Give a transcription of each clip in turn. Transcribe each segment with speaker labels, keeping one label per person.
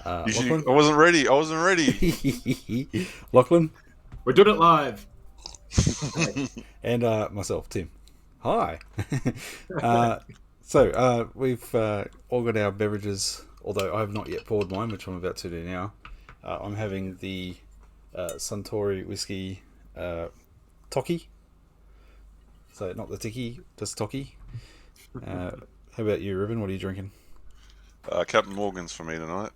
Speaker 1: Lachlan?
Speaker 2: I wasn't ready. I wasn't ready.
Speaker 1: Lachlan?
Speaker 3: We're doing it live.
Speaker 1: And myself, Tim. Hi. uh, so we've all got our beverages, although I have not yet poured mine, which I'm about to do now. I'm having the Suntory whiskey Toki. So not the Tiki, just Toki. How about you, Ruben? What are you drinking?
Speaker 2: Captain Morgan's for me tonight.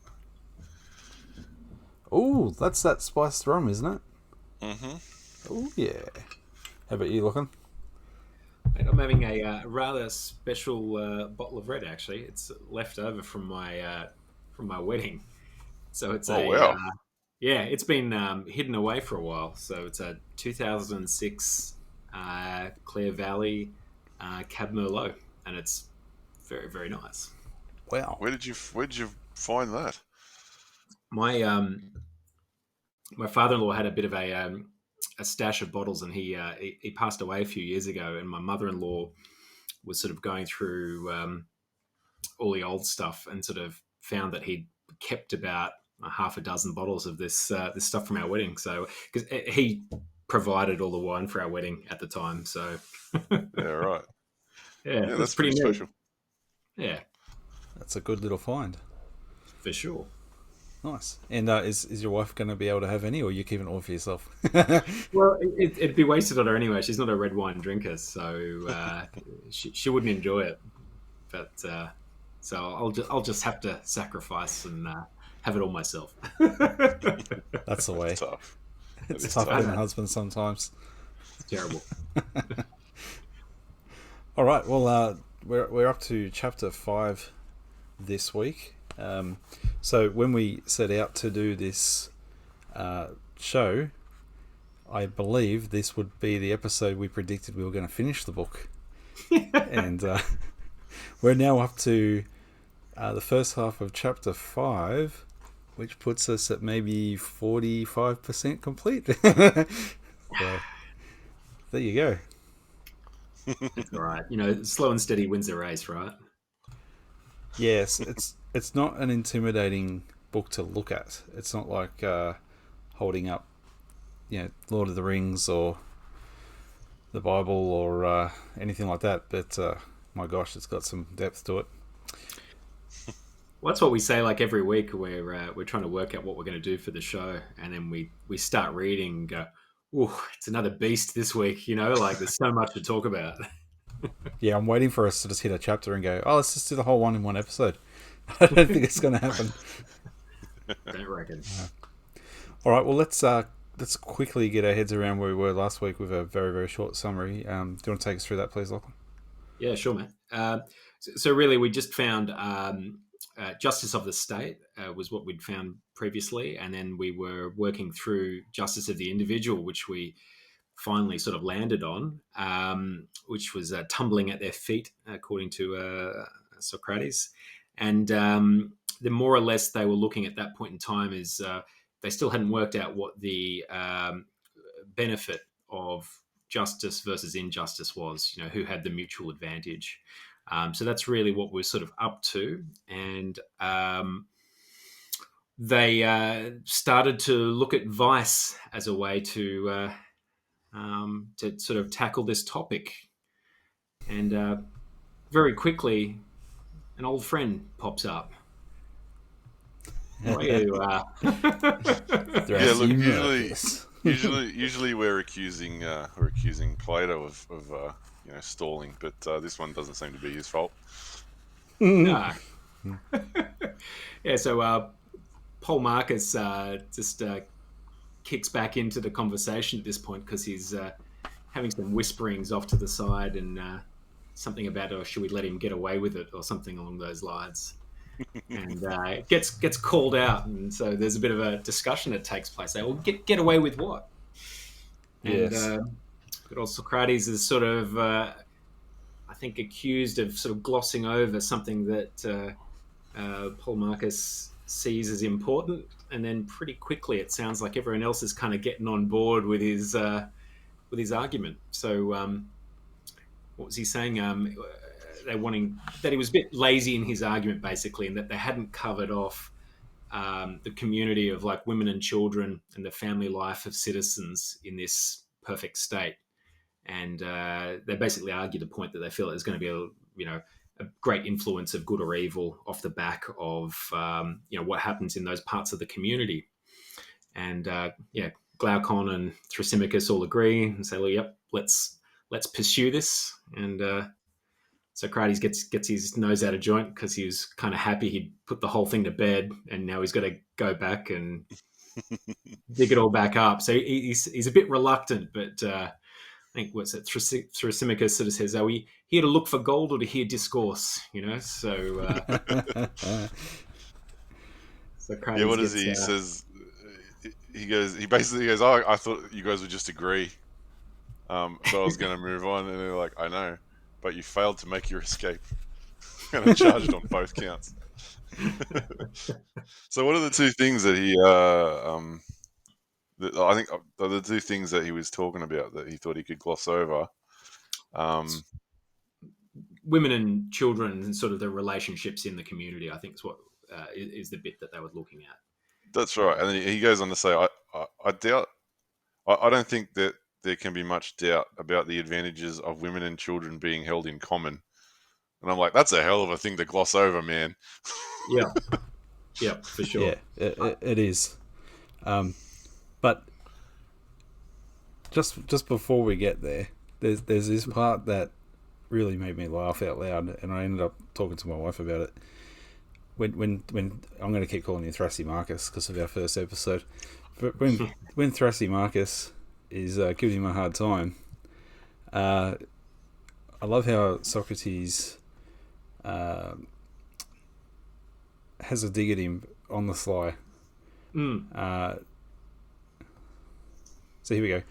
Speaker 1: Oh, that's that spiced rum, isn't it?
Speaker 2: Mm-hmm.
Speaker 1: Oh, yeah. How about you, Lachlan?
Speaker 3: I'm having a rather special bottle of red. Actually, it's left over from my wedding. So it's
Speaker 2: Oh
Speaker 3: a
Speaker 2: wow.
Speaker 3: yeah, it's been hidden away for a while. So it's a 2006 Clare Valley Cab Merlot, and it's very very nice.
Speaker 1: Wow.
Speaker 2: Where did you find that?
Speaker 3: My my father-in-law had a bit of a stash of bottles, and he passed away a few years ago. And my mother-in-law was sort of going through all the old stuff, and sort of found that he'd kept about a half a dozen bottles of this stuff from our wedding. So because he provided all the wine for our wedding at the time, so
Speaker 2: Yeah, right.
Speaker 3: yeah,
Speaker 2: Yeah,
Speaker 3: that's
Speaker 2: that's
Speaker 3: pretty
Speaker 2: pretty
Speaker 3: neat.
Speaker 2: special.
Speaker 3: Yeah,
Speaker 1: That's a good little find.
Speaker 3: for sure.
Speaker 1: Nice. And is your wife going to be able to have any, or are you keeping it all for yourself?
Speaker 3: Well, it'd be wasted on her anyway. She's not a red wine drinker, so she wouldn't enjoy it. But so I'll just have to sacrifice and have it all myself.
Speaker 1: That's the
Speaker 2: That's
Speaker 1: way.
Speaker 2: tough. That
Speaker 1: It's
Speaker 2: is
Speaker 1: tough
Speaker 3: I
Speaker 1: being
Speaker 2: tough.
Speaker 1: a
Speaker 3: know
Speaker 1: husband sometimes.
Speaker 3: it's terrible.
Speaker 1: All right. Well, we're up to chapter 5 this week. So when we set out to do this show, I believe this would be the episode we predicted we were going to finish the book, and we're now up to the first half of chapter 5, which puts us at maybe 45% complete. So there you go.
Speaker 3: It's all right. You know, slow and steady wins the race, right?
Speaker 1: Yes, it's not an intimidating book to look at. It's not like holding up, Lord of the Rings or the Bible or anything like that. But my gosh, it's got some depth to it.
Speaker 3: Well, that's what we say like every week. We're trying to work out what we're going to do for the show, and then we start reading and go, "Oh, it's another beast this week." You know, like there's so much to talk about.
Speaker 1: Yeah, I'm waiting for us to just hit a chapter and go, oh, let's just do the whole one in one episode. I don't think it's going to happen.
Speaker 3: Don't reckon.
Speaker 1: All right, well let's quickly get our heads around where we were last week with a very very short summary. Do you want to take us through that, please, Lachlan?
Speaker 3: Yeah, sure, man. So really, we just found justice of the state was what we'd found previously, and then we were working through justice of the individual, which we finally sort of landed on, which was tumbling at their feet, according to Socrates. And the more or less they were looking at that point in time is they still hadn't worked out what the benefit of justice versus injustice was, you know, who had the mutual advantage. So that's really what we're sort of up to. And they started to look at vice as a way to sort of tackle this topic. And very quickly, an old friend pops up. How are you?
Speaker 2: Yeah, look.
Speaker 1: Thrashy
Speaker 2: Usually,
Speaker 1: Marcus.
Speaker 2: usually we're accusing Plato of stalling, but this one doesn't seem to be his fault.
Speaker 3: No. Yeah, so Paul Marcus just kicks back into the conversation at this point because he's having some whisperings off to the side and something about, or should we let him get away with it, or something along those lines. And gets called out, and so there's a bit of a discussion that takes place. They well, get away with what? And
Speaker 1: Yes.
Speaker 3: good old Socrates is sort of, I think, accused of sort of glossing over something that Paul Marcus sees as important, and then pretty quickly it sounds like everyone else is kind of getting on board with his argument. So what was he saying? They wanting that he was a bit lazy in his argument, basically, and that they hadn't covered off the community of like women and children and the family life of citizens in this perfect state. And they basically argue the point that they feel there's going to be a great influence of good or evil off the back of what happens in those parts of the community. And Glaucon and Thrasymachus all agree and say, well, yep, let's pursue this. And Socrates gets his nose out of joint because he was kind of happy he'd put the whole thing to bed, and now he's got to go back and dig it all back up. So he's a bit reluctant, but I think what's it? Thrasymachus sort of says, "Are we here to look for gold or to hear discourse?" So Socrates.
Speaker 2: Yeah, what does he says? He basically goes, "Oh, I thought you guys would just agree, so I was going to move on." And they're like, "I know, but you failed to make your escape." And I charged on both counts. So, what are the two things that he? I think the two things that he was talking about that he thought he could gloss over.
Speaker 3: Women and children and sort of the relationships in the community, I think, is what is the bit that they were looking at.
Speaker 2: That's right, and then he goes on to say, "I doubt. I don't think that there can be much doubt about the advantages of women and children being held in common." And I'm like, that's a hell of a thing to gloss over, man.
Speaker 3: Yeah, for sure.
Speaker 1: Yeah, it is. But just before we get there, there's this part that really made me laugh out loud, and I ended up talking to my wife about it. When I'm going to keep calling you Thrasymachus because of our first episode, but when Thrasymachus is giving him a hard time, I love how Socrates has a dig at him on the sly. So here we go.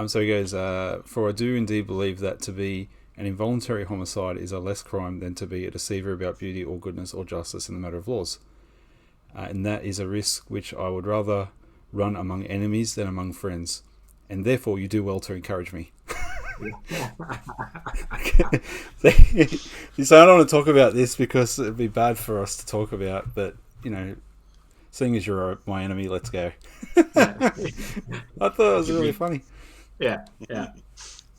Speaker 1: So he goes, "For I do indeed believe that to be an involuntary homicide is a less crime than to be a deceiver about beauty or goodness or justice in the matter of laws. And that is a risk which I would rather run among enemies than among friends. And therefore you do well to encourage me." So I don't want to talk about this because it'd be bad for us to talk about, but seeing as you're my enemy, let's go. I thought it was really funny.
Speaker 3: Yeah.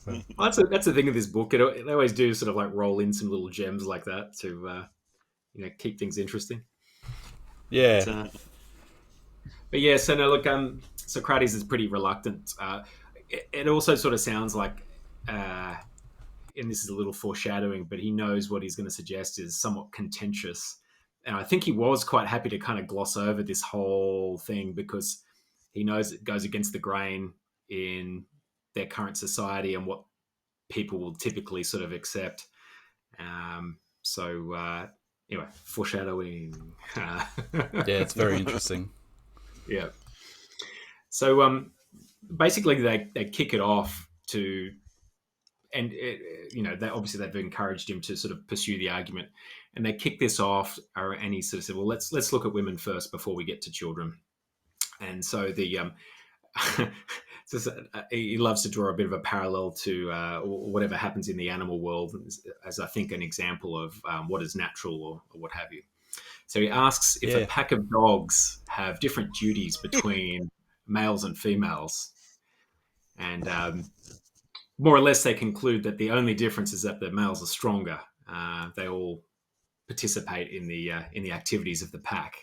Speaker 3: Well, that's the thing of this book. They always do sort of like roll in some little gems like that to keep things interesting.
Speaker 1: Yeah.
Speaker 3: But yeah, so no, look, Socrates is pretty reluctant. It also sort of sounds like, and this is a little foreshadowing, but he knows what he's going to suggest is somewhat contentious. And I think he was quite happy to kind of gloss over this whole thing because he knows it goes against the grain in their current society and what people will typically sort of accept. Anyway, foreshadowing.
Speaker 1: Yeah, it's very interesting.
Speaker 3: Yeah. So basically they kick it off to, and obviously they've encouraged him to sort of pursue the argument, and they kick this off, and he sort of said, well, let's look at women first before we get to children. And so he loves to draw a bit of a parallel to whatever happens in the animal world as I think an example of what is natural or what have you. So he asks if a pack of dogs have different duties between males and females, and more or less they conclude that the only difference is that the males are stronger. They all participate in the activities of the pack.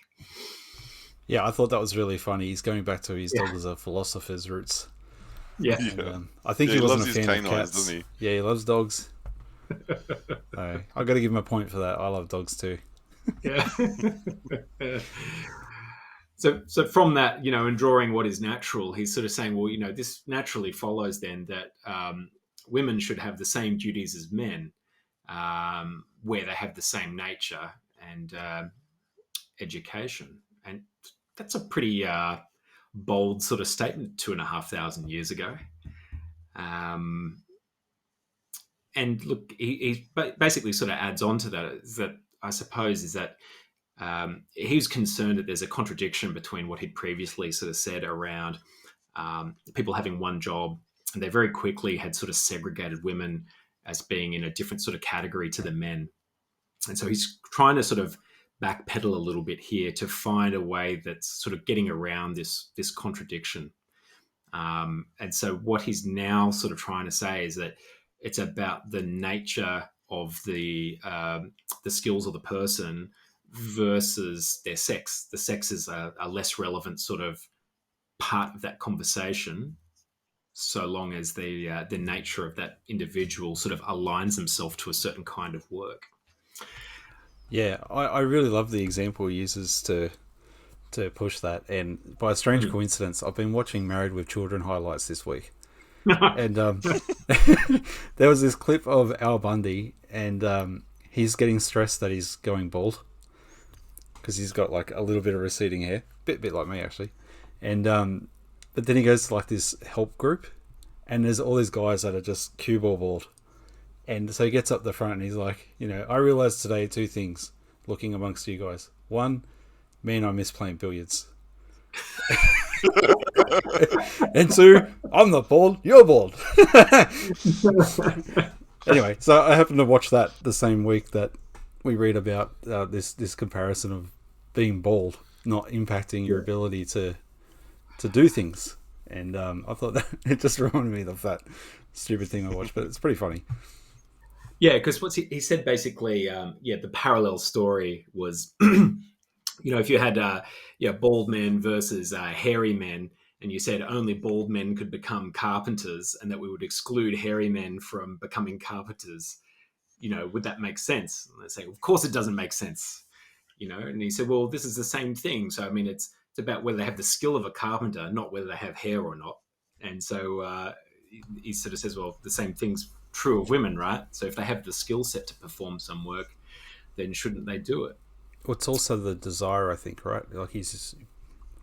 Speaker 1: Yeah, I thought that was really funny. He's going back to his dog as a philosopher's roots.
Speaker 3: Yeah.
Speaker 1: And, I think he wasn't a fan of cats. Doesn't he? Yeah, he loves dogs. I got to give him a point for that. I love dogs too.
Speaker 3: Yeah. So from that, and drawing what is natural, he's sort of saying, well, this naturally follows then that women should have the same duties as men, where they have the same nature and education. And that's a pretty bold sort of statement 2,500 years ago. And look, he basically sort of adds on to that I suppose is that he was concerned that there's a contradiction between what he'd previously sort of said around people having one job, and they very quickly had sort of segregated women as being in a different sort of category to the men. And so he's trying to sort of backpedal a little bit here to find a way that's sort of getting around this contradiction. And so what he's now sort of trying to say is that it's about the nature of the skills of the person versus their sex. The sex is a less relevant sort of part of that conversation, so long as the nature of that individual sort of aligns themselves to a certain kind of work.
Speaker 1: Yeah, I really love the example he uses to push that. And by a strange coincidence, I've been watching Married with Children highlights this week. And there was this clip of Al Bundy, and he's getting stressed that he's going bald because he's got like a little bit of receding hair, bit like me actually. And but then he goes to like this help group, and there's all these guys that are just cue ball bald. And so he gets up the front and he's like, I realized today 2 things looking amongst you guys. 1, man, I miss playing billiards. And 2, I'm not bald, you're bald. Anyway, so I happened to watch that the same week that we read about this comparison of being bald not impacting your ability to do things. And I thought that it just reminded me of that stupid thing I watched, but it's pretty funny.
Speaker 3: Yeah, because what he said basically, the parallel story was, if you had bald men versus hairy men, and you said only bald men could become carpenters, and that we would exclude hairy men from becoming carpenters, would that make sense? And they say, of course it doesn't make sense, And he said, well, this is the same thing. So I mean, it's about whether they have the skill of a carpenter, not whether they have hair or not. And so he sort of says, well, the same thing's true of women, right? So if they have the skill set to perform some work, then shouldn't they do it?
Speaker 1: Well, it's also the desire, I think, right? Like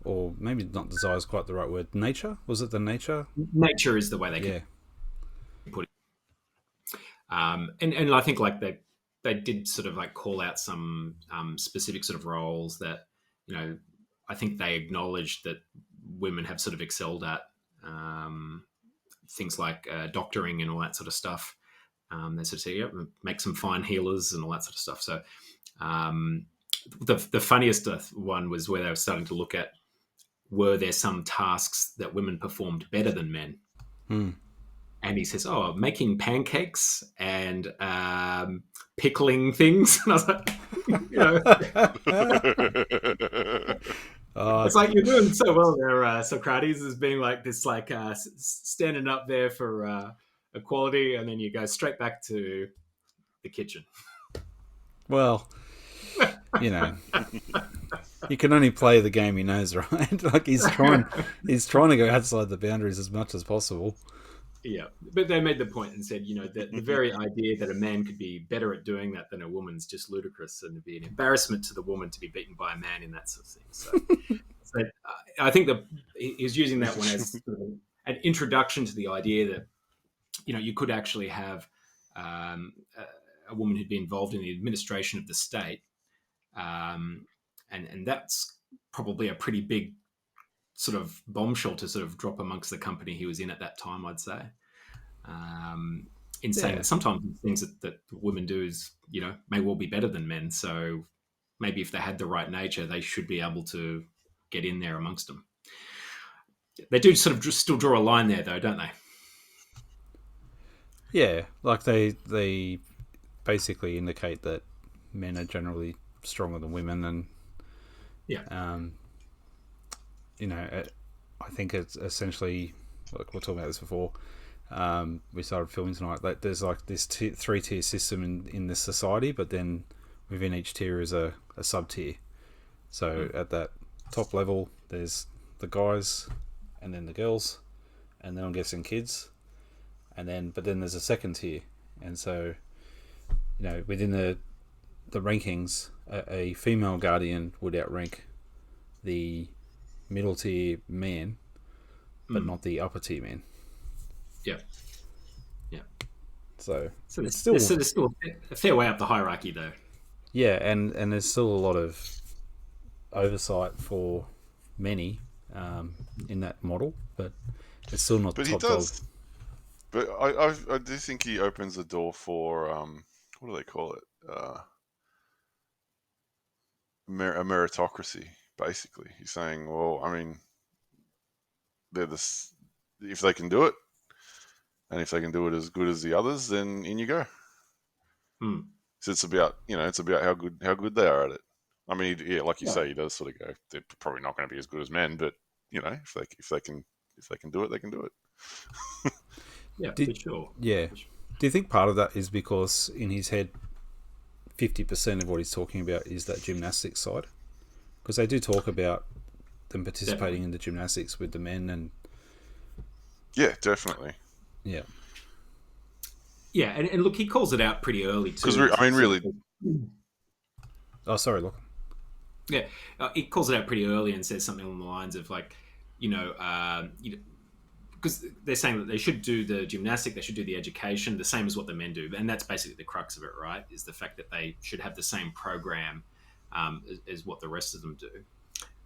Speaker 1: or maybe not desire is quite the right word. Nature? Was it the nature?
Speaker 3: Nature is the way they can put it. And I think like they did sort of like call out some specific sort of roles that, I think they acknowledged that women have sort of excelled at. Things like doctoring and all that sort of stuff. They sort of say, make some fine healers and all that sort of stuff. So the funniest one was where they were starting to look at, were there some tasks that women performed better than men? And he says, making pancakes and pickling things. And I was like, it's like you're doing so well there, Socrates, as being like this, like standing up there for equality, and then you go straight back to the kitchen.
Speaker 1: Well, you can only play the game he knows, right? Like he's trying to go outside the boundaries as much as possible.
Speaker 3: Yeah, but they made the point and said, that the very idea that a man could be better at doing that than a woman's just ludicrous, and it'd be an embarrassment to the woman to be beaten by a man in that sort of thing. So I think that he was using that one as sort of an introduction to the idea that, you could actually have a woman who'd be involved in the administration of the state, and that's probably a pretty big sort of bombshell to sort of drop amongst the company he was in at that time, I'd say. In saying that sometimes things that women do is, may well be better than men. So maybe if they had the right nature, they should be able to get in there amongst them. They do sort of just still draw a line there, though, don't they?
Speaker 1: Yeah, like they basically indicate that men are generally stronger than women, and I think it's essentially, like we're talking about this before, we started filming tonight, that there's like this 3-tier system in this society, but then within each tier is a sub-tier. So at that top level, there's the guys, and then the girls, and then I'm guessing kids, but then there's a second tier. And so, within the rankings, a female guardian would outrank the middle tier man, but not the upper tier man.
Speaker 3: Yeah.
Speaker 1: So
Speaker 3: there's still a fair way up the hierarchy, though.
Speaker 1: Yeah, and there's still a lot of oversight for many in that model, but it's still not. But top he does. Dog.
Speaker 2: But I do think he opens the door for what do they call it? a meritocracy. Basically, he's saying, well, I mean, they're this. If they can do it, and if they can do it as good as the others, then in you go.
Speaker 3: Hmm.
Speaker 2: So it's about how good they are at it. I mean, yeah, like you
Speaker 3: Yeah.
Speaker 2: say, he does sort of go. They're probably not going to be as good as men, but if they can do it, they can do it.
Speaker 3: Yeah, for sure.
Speaker 1: Yeah. Do you think part of that is because in his head, 50% of what he's talking about is that gymnastics side? Because they do talk about them participating in the gymnastics with the men, and
Speaker 2: yeah, definitely.
Speaker 1: Yeah.
Speaker 3: Yeah, and look, he calls it out pretty early too.
Speaker 2: Because really.
Speaker 1: Oh, sorry, look.
Speaker 3: Yeah, he calls it out pretty early and says something along the lines of like, because they're saying that they should do the gymnastic, they should do the education, the same as what the men do, and that's basically the crux of it, right? Is the fact that they should have the same program as what the rest of them do.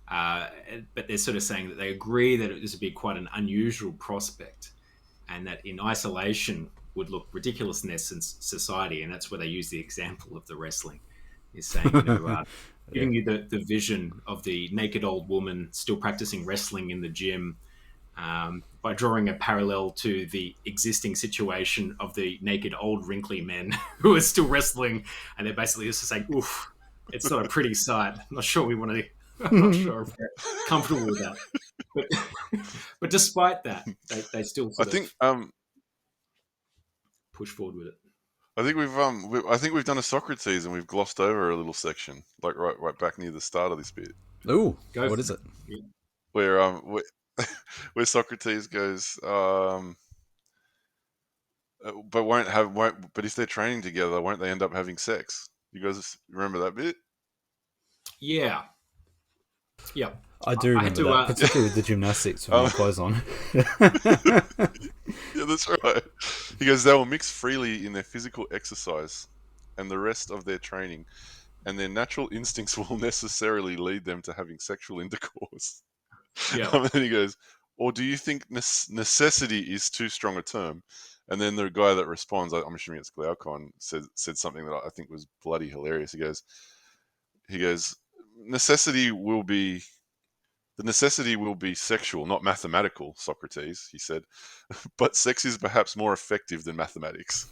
Speaker 3: But they're sort of saying that they agree that this would be quite an unusual prospect, and that in isolation would look ridiculous in their society, and that's where they use the example of the wrestling, is saying, giving you the vision of the naked old woman still practicing wrestling in the gym, by drawing a parallel to the existing situation of the naked old wrinkly men who are still wrestling, and they're basically just saying, oof, it's not a pretty sight. I'm not sure we want to. I'm not sure if we're comfortable with that. But despite that, they still push forward with it.
Speaker 2: I think we've done a Socrates and we've glossed over a little section, like right back near the start of this bit.
Speaker 1: Ooh, what is it?
Speaker 3: Yeah.
Speaker 2: Where Socrates goes, but if they're training together, won't they end up having sex? You guys remember that bit?
Speaker 3: Yeah. Yeah.
Speaker 1: I do remember that, particularly with the gymnastics with my clothes on.
Speaker 2: Yeah, that's right. He goes, they will mix freely in their physical exercise and the rest of their training, and their natural instincts will necessarily lead them to having sexual intercourse.
Speaker 3: Yeah.
Speaker 2: And then he goes, or do you think necessity is too strong a term? And then the guy that responds, I'm assuming it's Glaucon, said something that I think was bloody hilarious. He goes, necessity will be sexual, not mathematical, Socrates, he said. But sex is perhaps more effective than mathematics.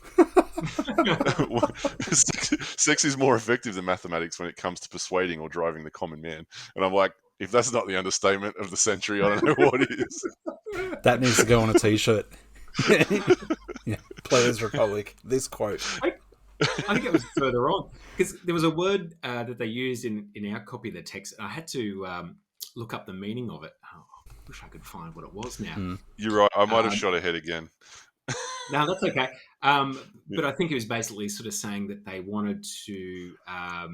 Speaker 2: Sex is more effective than mathematics when it comes to persuading or driving the common man. And I'm like, if that's not the understatement of the century, I don't know what is.
Speaker 1: That needs to go on a t-shirt. Yeah, Plato The Republic. This quote.
Speaker 3: I think it was further on, because there was a word that they used in our copy of the text. I had to look up the meaning of it. Oh, I wish I could find what it was now.
Speaker 2: You're right. I might have shot ahead again.
Speaker 3: No, that's okay. But I think it was basically sort of saying that they wanted to... God,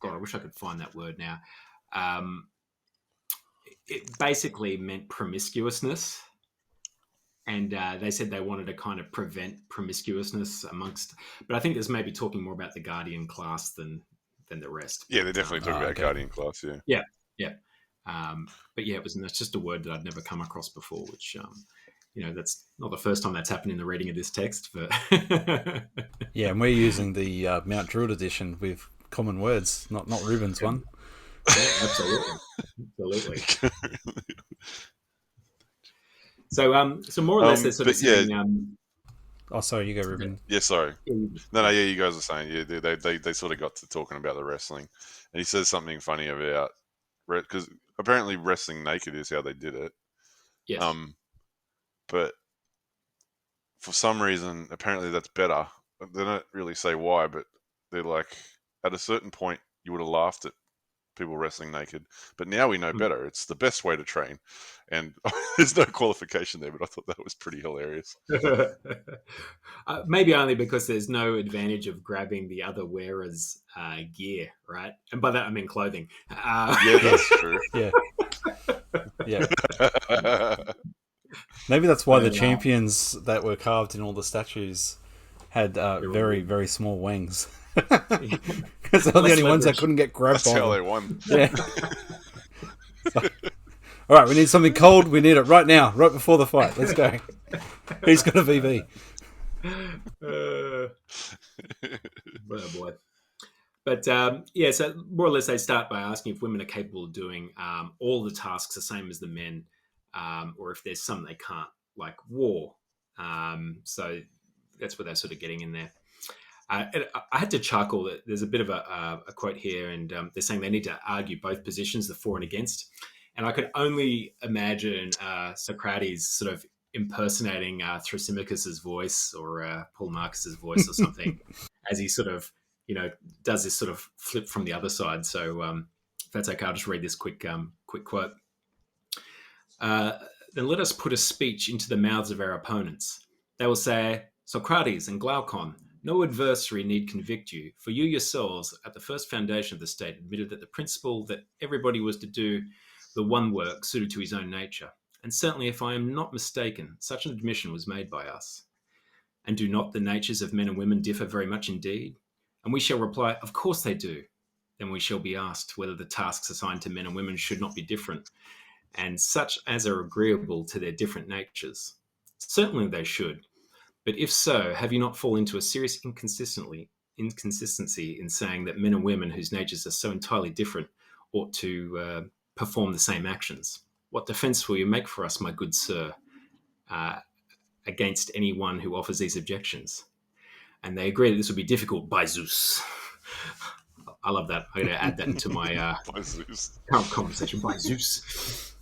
Speaker 3: I wish I could find that word now. It basically meant promiscuousness. And they said they wanted to kind of prevent promiscuousness amongst... But I think there's maybe talking more about the guardian class than the rest.
Speaker 2: Yeah, they're definitely talking about guardian class, yeah.
Speaker 3: Yeah, yeah. But yeah, that's just a word that I'd never come across before, which... that's not the first time that's happened in the reading of this text. But
Speaker 1: yeah, and we're using the Mount Druitt edition with common words, not Ruben's one.
Speaker 3: Yeah, absolutely. So more or less, they're sort of saying.
Speaker 1: Oh, sorry, you go, Ruben.
Speaker 2: Yeah, sorry. No, you guys are saying, yeah, they sort of got to talking about the wrestling, and he says something funny about, because apparently wrestling naked is how they did it.
Speaker 3: Yes.
Speaker 2: But for some reason, apparently that's better. They don't really say why, but they're like, at a certain point, you would have laughed at people wrestling naked. But now we know better. It's the best way to train. And there's no qualification there, but I thought that was pretty hilarious.
Speaker 3: Maybe only because there's no advantage of grabbing the other wearer's gear, right? And by that, I mean clothing.
Speaker 2: Yeah, that's true.
Speaker 1: Yeah. Yeah. Maybe that's why the champions that were carved in all the statues had very, very small wings. Because they're the only ones that couldn't get grabbed by them.
Speaker 2: That's how they won.
Speaker 1: Yeah. All right, we need something cold. We need it right now, right before the fight. Let's go. Who's got a VB?
Speaker 3: Oh boy. But yeah, so more or less they start by asking if women are capable of doing all the tasks the same as the men, or if there's some they can't, like war. So that's what they're sort of getting in there. I had to chuckle that there's a bit of a quote here, and they're saying they need to argue both positions, the for and against. And I could only imagine Socrates sort of impersonating Thrasymachus's voice or Paul Marcus's voice or something as he sort of, does this sort of flip from the other side. So if that's okay, I'll just read this quick quote. Then let us put a speech into the mouths of our opponents. They will say, Socrates and Glaucon, no adversary need convict you, for you yourselves, at the first foundation of the state, admitted that the principle that everybody was to do the one work suited to his own nature. And certainly, if I am not mistaken, such an admission was made by us. And do not the natures of men and women differ very much indeed? And we shall reply, of course they do. Then we shall be asked whether the tasks assigned to men and women should not be different, and such as are agreeable to their different natures. Certainly they should. But if so, have you not fallen into a serious inconsistency in saying that men and women whose natures are so entirely different ought to perform the same actions? What defence will you make for us, my good sir, against any one who offers these objections? And they agree that this would be difficult, by Zeus. I love that. I'm going to add that into my conversation, by Zeus.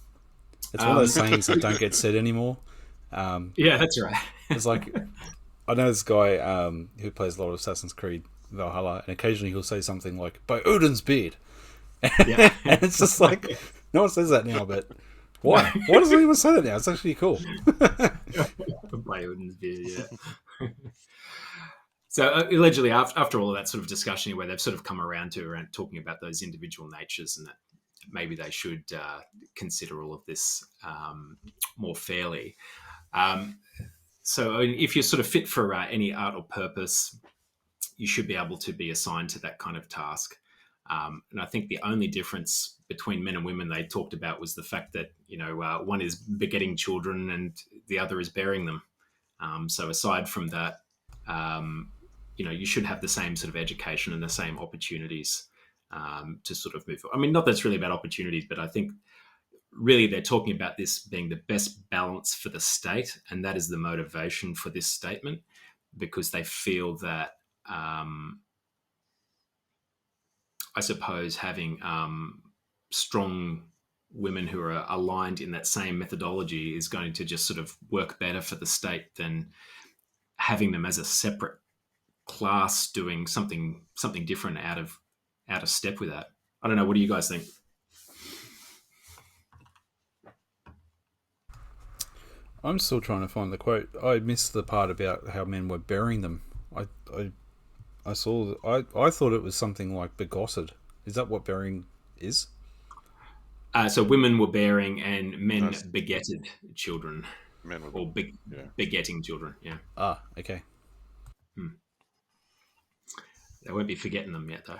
Speaker 1: It's one of those sayings that don't get said anymore.
Speaker 3: Yeah, that's right.
Speaker 1: It's like, I know this guy who plays a lot of Assassin's Creed Valhalla, and occasionally he'll say something like, by Odin's beard.
Speaker 3: Yeah.
Speaker 1: And it's just like, no one says that now, but why? Why doesn't anyone say that now? It's actually cool.
Speaker 3: By Odin's beard, yeah. So allegedly, after all of that sort of discussion where they've sort of come around talking about those individual natures and that maybe they should consider all of this more fairly. So if you're sort of fit for any art or purpose, you should be able to be assigned to that kind of task. And I think the only difference between men and women they talked about was the fact that, one is begetting children and the other is bearing them. So aside from that, you should have the same sort of education and the same opportunities to sort of move. I mean, not that it's really about opportunities, but I think really they're talking about this being the best balance for the state, and that is the motivation for this statement, because they feel that, I suppose, having strong women who are aligned in that same methodology is going to just sort of work better for the state than having them as a separate class doing something different out of step with that. I don't know. What do you guys think?
Speaker 1: I'm still trying to find the quote. I missed the part about how men were burying them. I saw. I thought it was something like begotted. Is that what burying is?
Speaker 3: So women were bearing and men begetted children.
Speaker 2: Men were
Speaker 3: begetting children. Yeah.
Speaker 1: Ah, okay.
Speaker 3: They won't be forgetting them yet, though.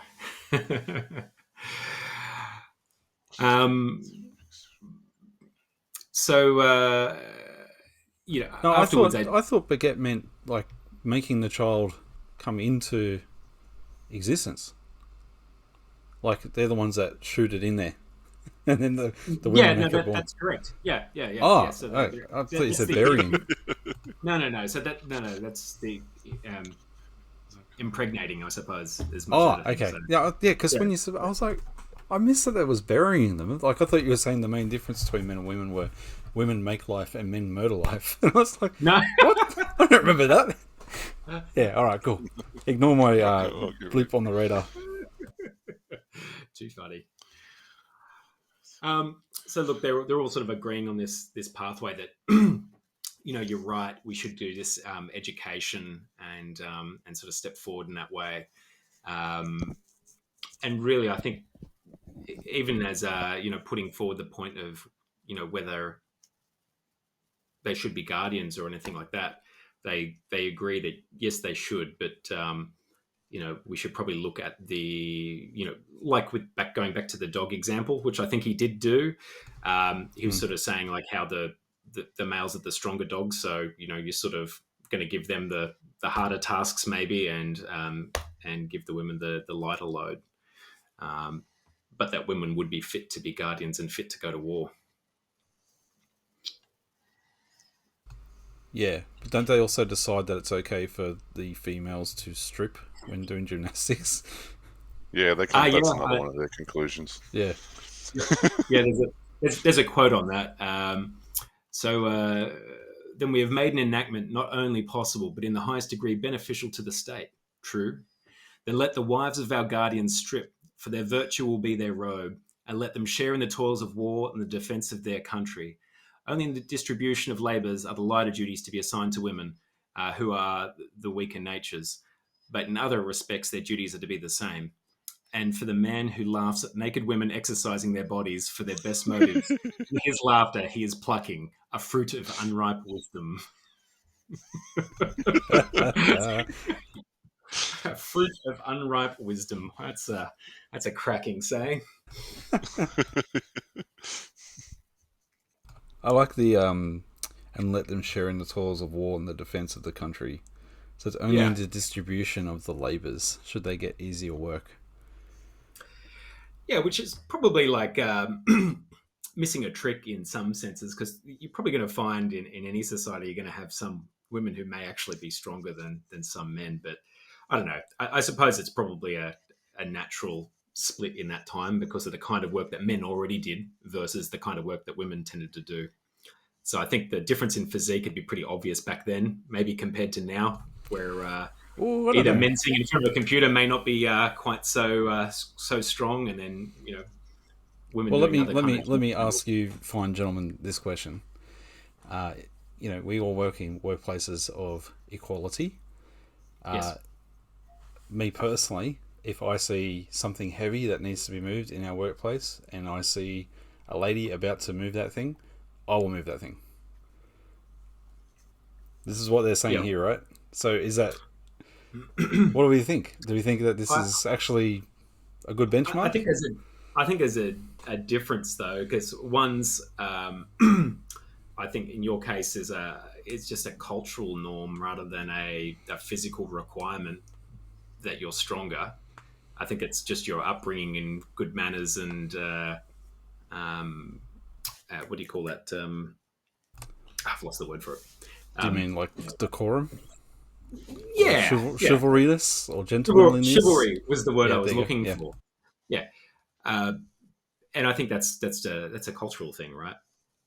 Speaker 1: No,
Speaker 3: afterwards
Speaker 1: I thought beget meant like making the child come into existence. Like they're the ones that shoot it in there, and then the women make it born.
Speaker 3: That's correct. Yeah.
Speaker 1: Oh,
Speaker 3: yeah. So
Speaker 1: I thought you said burying.
Speaker 3: No. So that's the impregnating, I suppose.
Speaker 1: Okay. So. Yeah. Because when you said, I was like, I missed that was burying them. Like I thought you were saying the main difference between men and women were women make life and men murder life. And I was like,
Speaker 3: no,
Speaker 1: what? I don't remember that. Yeah. All right. Cool. Ignore my bleep on the radar.
Speaker 3: Too funny. So look, they're all sort of agreeing on this pathway that you're right. We should do this education and sort of step forward in that way. And really, I think even as putting forward the point of whether they should be guardians or anything like that, they agree that yes, they should, but we should probably look at the, like going back to the dog example, which I think he did do. He was sort of saying like how the males are the stronger dogs. So, you're sort of going to give them the harder tasks maybe. And and give the women the lighter load. But that women would be fit to be guardians and fit to go to war.
Speaker 1: Yeah, but don't they also decide that it's okay for the females to strip when doing gymnastics?
Speaker 2: Yeah, that's another one of their conclusions.
Speaker 1: Yeah.
Speaker 3: Yeah, there's a quote on that. Then we have made an enactment not only possible, but in the highest degree beneficial to the state. True. Then let the wives of our guardians strip, for their virtue will be their robe, and let them share in the toils of war and the defence of their country. Only in the distribution of labours are the lighter duties to be assigned to women, who are the weaker natures. But in other respects, their duties are to be the same. And for the man who laughs at naked women exercising their bodies for their best motives, in his laughter he is plucking a fruit of unripe wisdom. A fruit of unripe wisdom. That's a cracking saying.
Speaker 1: I like the and let them share in the toils of war and the defence of the country. So it's only in the distribution of the labours should they get easier work.
Speaker 3: Yeah, which is probably like missing a trick in some senses, because you're probably going to find in any society you're going to have some women who may actually be stronger than some men. But I don't know. I suppose it's probably a natural split in that time because of the kind of work that men already did versus the kind of work that women tended to do. So I think the difference in physique would be pretty obvious back then, maybe compared to now, where either men sitting in front of a computer may not be quite so strong, and then women.
Speaker 1: Well, let me ask you, fine gentlemen, this question. We all work in workplaces of equality.
Speaker 3: Yes.
Speaker 1: Me personally, if I see something heavy that needs to be moved in our workplace, and I see a lady about to move that thing, I will move that thing. This is what they're saying here, right? So is that... what do we think? Do we think that this is actually a good benchmark?
Speaker 3: I think there's a difference, though, because one's... I think in your case it's just a cultural norm rather than a physical requirement that you're stronger. I think it's just your upbringing and good manners and what do you call that? I've lost the word for it.
Speaker 1: Do you mean like decorum?
Speaker 3: Yeah,
Speaker 1: chivalrous or gentlemanliness.
Speaker 3: Chivalry was the word I was looking for. Yeah, and I think that's a cultural thing, right?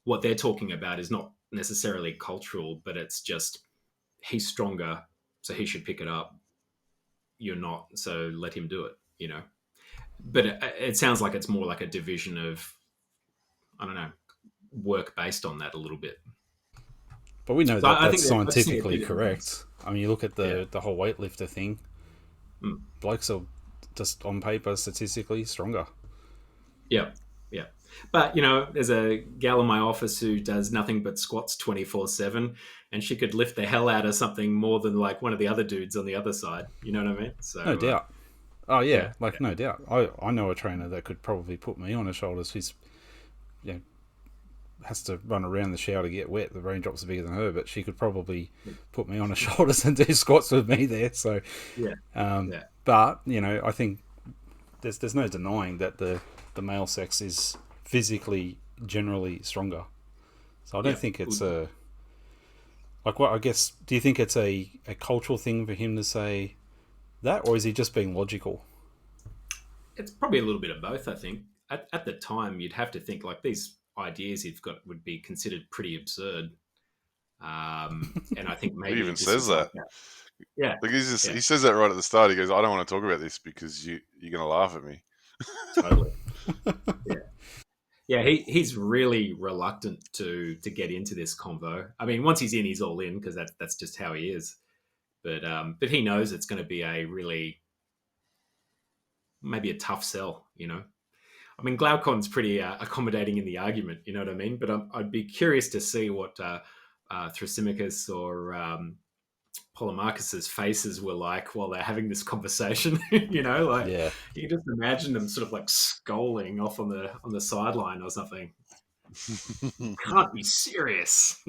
Speaker 3: What they're talking about is not necessarily cultural, but it's just he's stronger, so he should pick it up. You're not, so let him do it. But it sounds like it's more like a division of, I don't know, work based on that a little bit.
Speaker 1: But we know that's scientifically correct. I mean, you look at the whole weightlifter thing. Blokes are just on paper statistically stronger.
Speaker 3: Yeah. But, there's a gal in my office who does nothing but squats 24/7, and she could lift the hell out of something more than like one of the other dudes on the other side. You know what I mean? So,
Speaker 1: no doubt. No doubt. I know a trainer that could probably put me on her shoulders. He's, has to run around the shower to get wet. The raindrops are bigger than her, but she could probably put me on her shoulders and do squats with me there. So, But I think there's no denying that the male sex is physically generally stronger. So I don't think it's a I guess. Do you think it's a cultural thing for him to say that, or is he just being logical?
Speaker 3: It's probably a little bit of both. I think at the time you'd have to think like these ideas you've got would be considered pretty absurd. And I think maybe
Speaker 2: he even says that.
Speaker 3: Yeah,
Speaker 2: like he says that right at the start. He goes, "I don't want to talk about this because you're going to laugh at me."
Speaker 3: Totally. Yeah. He's really reluctant to get into this convo. I mean, once he's in, he's all in because that's just how he is. But he knows it's going to be maybe a tough sell. I mean, Glaucon's pretty accommodating in the argument. You know what I mean? But I'd be curious to see what Thrasymachus or Polemarchus's faces were like while they're having this conversation. You can just imagine them sort of like scolding off on the sideline or something. Can't be serious,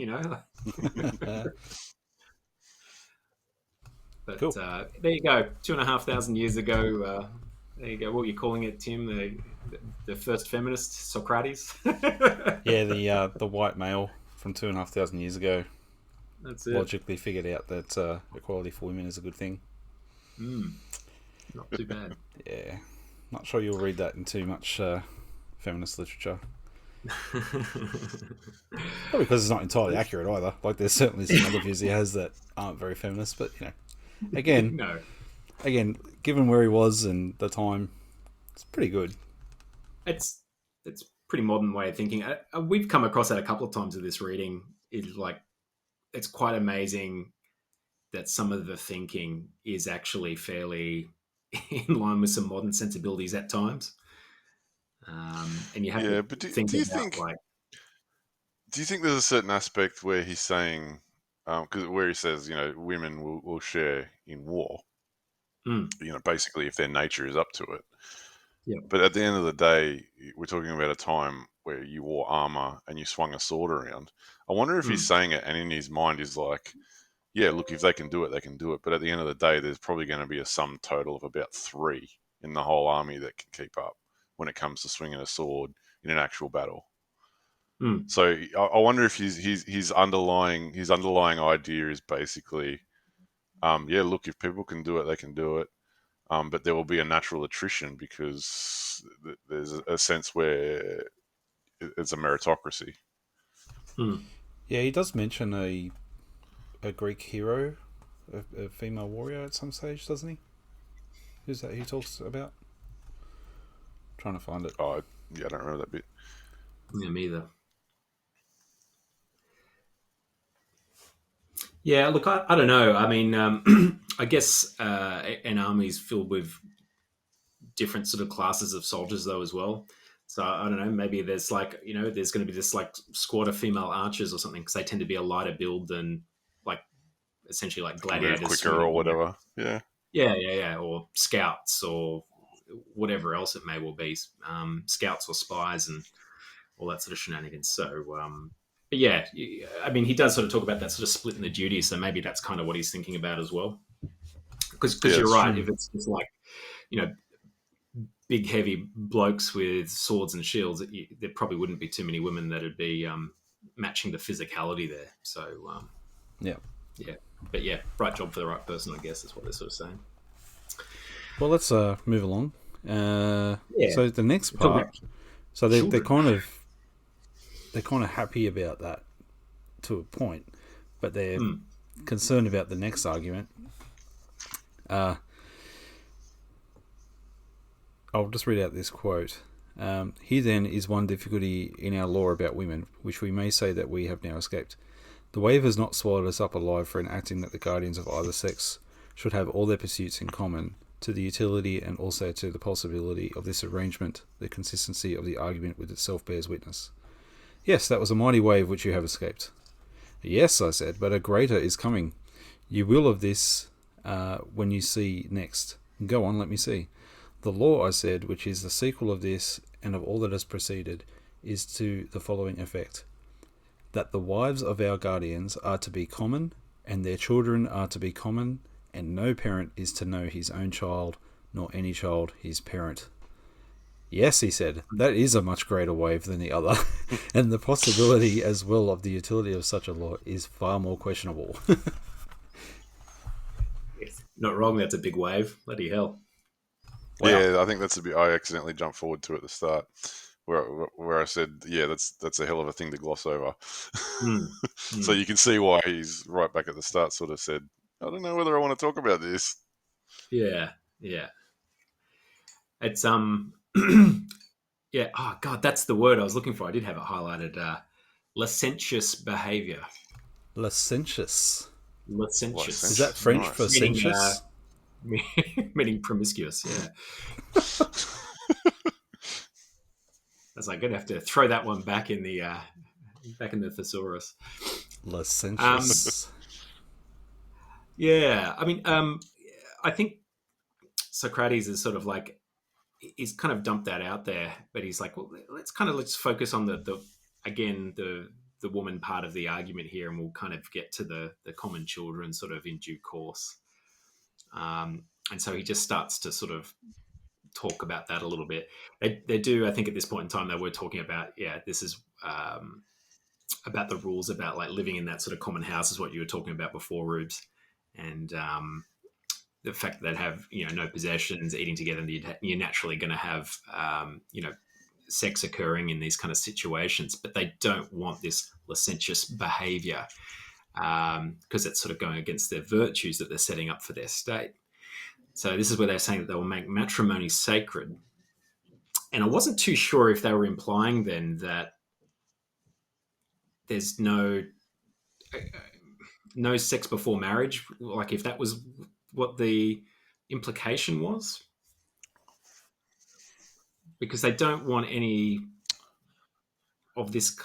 Speaker 3: But
Speaker 1: Cool.
Speaker 3: there you go, 2,500 years ago. There you go. What were you calling it, Tim? The first feminist, Socrates.
Speaker 1: Yeah, the white male from 2,500 years ago
Speaker 3: That's it.
Speaker 1: logically figured out that equality for women is a good thing.
Speaker 3: Not too bad.
Speaker 1: Yeah, not sure you'll read that in too much feminist literature. Probably because it's not entirely accurate either. Like, there's certainly some other views he has that aren't very feminist, but again,
Speaker 3: No.
Speaker 1: given where he was and the time, it's pretty good.
Speaker 3: It's pretty modern way of thinking. We've come across that a couple of times in this reading. It's quite amazing that some of the thinking is actually fairly in line with some modern sensibilities at times. And you have
Speaker 2: Yeah,
Speaker 3: to
Speaker 2: but
Speaker 3: think
Speaker 2: do you
Speaker 3: about
Speaker 2: think there's a certain aspect where he's saying, because where he says, women will share in war, basically if their nature is up to it.
Speaker 3: Yeah.
Speaker 2: But at the end of the day, we're talking about a time where you wore armor and you swung a sword around. I wonder if he's saying it, and in his mind is like, yeah, look, if they can do it, they can do it. But at the end of the day, there's probably going to be a sum total of about 3 in the whole army that can keep up when it comes to swinging a sword in an actual battle. So I wonder if his underlying idea is basically, yeah, look, if people can do it, they can do it. But there will be a natural attrition because there's a sense where it's a meritocracy.
Speaker 1: Yeah, he does mention a Greek hero, a female warrior at some stage, doesn't he? Who's that he talks about? I'm trying to find it.
Speaker 2: Oh, yeah, I don't remember that bit.
Speaker 3: Yeah, me either. Yeah, look, I don't know. I mean, I guess an army is filled with different sort of classes of soldiers, though, as well. So I don't know. Maybe there's there's going to be this like squad of female archers or something because they tend to be a lighter build than like essentially like
Speaker 2: Can move
Speaker 3: gladiators
Speaker 2: quicker
Speaker 3: swinging.
Speaker 2: or whatever. Yeah.
Speaker 3: Yeah, or scouts or whatever else it may well be, scouts or spies and all that sort of shenanigans. So, but yeah, I mean, he does sort of talk about that sort of split in the duties. So maybe that's kind of what he's thinking about as well. Because
Speaker 2: Yeah,
Speaker 3: you're
Speaker 2: that's
Speaker 3: right.
Speaker 2: true.
Speaker 3: If it's like, you know, big, heavy blokes with swords and shields, there probably wouldn't be too many women that would be matching the physicality there. So,
Speaker 1: Yeah.
Speaker 3: yeah. But yeah, right job for the right person, I guess, is what they're sort of saying.
Speaker 1: Well, let's move along.
Speaker 3: Yeah.
Speaker 1: So the next
Speaker 3: Talk about
Speaker 1: part, so they're
Speaker 3: children.
Speaker 1: kind of happy about that to a point, but they're concerned about the next argument. I'll just read out this quote. Here then is one difficulty in our law about women, which we may say that we have now escaped. The wave has not swallowed us up alive for enacting that the guardians of either sex should have all their pursuits in common. To the utility and also to the possibility of this arrangement, the consistency of the argument with itself bears witness. Yes, that was a mighty wave which you have escaped. Yes, I said, but a greater is coming. You will of this when you see next. Go on, let me see. The law, I said, which is the sequel of this and of all that has preceded, is to the following effect: that the wives of our guardians are to be common, and their children are to be common, and no parent is to know his own child, nor any child his parent. Yes, he said, that is a much greater wave than the other, and the possibility as well of the utility of such a law is far more questionable.
Speaker 3: Not wrong, that's a big wave. Bloody hell. Wow.
Speaker 2: Yeah, I think that's a bit. I accidentally jumped forward to at the start, where I said, "Yeah, that's a hell of a thing to gloss over." So you can see why he's right back at the start. Sort of said, "I don't know whether I want to talk about this."
Speaker 3: Yeah. It's yeah. Oh God, that's the word I was looking for. I did have it highlighted. Licentious behaviour.
Speaker 1: Licentious.
Speaker 3: Licentious.
Speaker 1: Is that French
Speaker 2: Nice.
Speaker 1: for sensuous?
Speaker 3: Meaning promiscuous. Yeah. I was like, gonna have to throw that one back in the thesaurus.
Speaker 1: Licentious.
Speaker 3: Yeah, I mean, I think Socrates is sort of like he's kind of dumped that out there, but he's like, well, let's focus on the woman part of the argument here, and we'll kind of get to the common children sort of in due course. And so he just starts to sort of talk about that a little bit. They do, I think, at this point in time, they were talking about, this is about the rules about like living in that sort of common house, is what you were talking about before, Rubes, and the fact that they'd have no possessions, eating together, and you're naturally going to have sex occurring in these kind of situations, but they don't want this licentious behavior because it's sort of going against their virtues that they're setting up for their state. So this is where they're saying that they will make matrimony sacred. And I wasn't too sure if they were implying then that there's no sex before marriage, like if that was what the implication was, because they don't want any of this,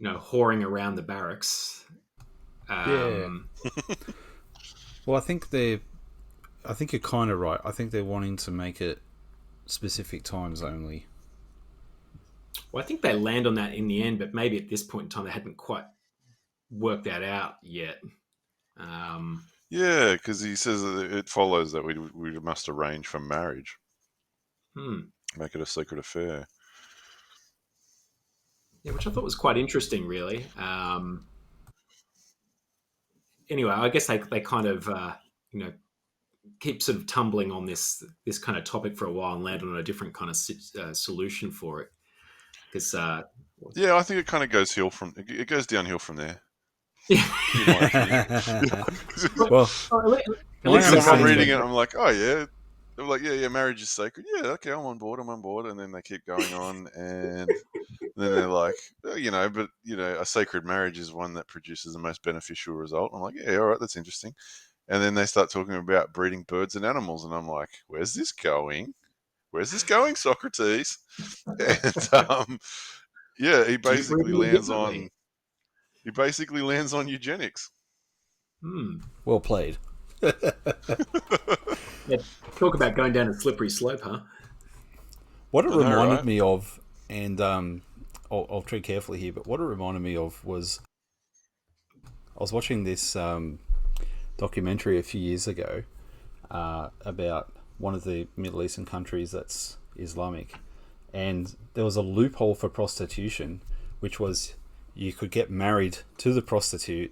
Speaker 3: whoring around the barracks.
Speaker 1: Yeah. Well, I think you're kind of right. I think they're wanting to make it specific times only.
Speaker 3: Well, I think they land on that in the end, but maybe at this point in time they hadn't quite worked that out yet.
Speaker 2: Yeah, because he says that it follows that we must arrange for marriage. Make it a secret affair.
Speaker 3: Yeah, which I thought was quite interesting, really. Anyway, I guess they kind of keep sort of tumbling on this kind of topic for a while and land on a different kind of solution for it. Because
Speaker 2: I think it kind of goes downhill from there.
Speaker 1: Well,
Speaker 2: I'm reading it, I'm like, oh yeah. They're like, yeah, marriage is sacred. Yeah, okay, I'm on board. And then they keep going on, and then they're like, but a sacred marriage is one that produces the most beneficial result. I'm like, yeah, all right, that's interesting. And then they start talking about breeding birds and animals, and I'm like, where's this going? Where's this going, Socrates? And he basically lands on eugenics.
Speaker 1: Well played.
Speaker 3: Yeah, talk about going down a slippery slope, huh?
Speaker 1: What it reminded me of, and I'll tread carefully here, but what it reminded me of was I was watching this documentary a few years ago about one of the Middle Eastern countries that's Islamic, and there was a loophole for prostitution, which was you could get married to the prostitute,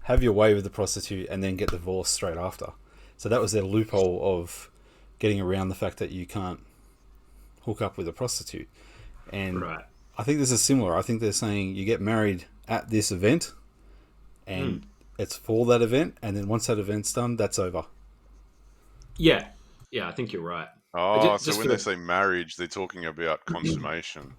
Speaker 1: have your way with the prostitute, and then get divorced straight after. So that was their loophole of getting around the fact that you can't hook up with a prostitute. And
Speaker 3: right.
Speaker 1: I think this is similar. I think they're saying you get married at this event, and it's for that event, and then once that event's done, that's over.
Speaker 3: Yeah, I think you're right.
Speaker 2: Oh, so when they say marriage, they're talking about consummation,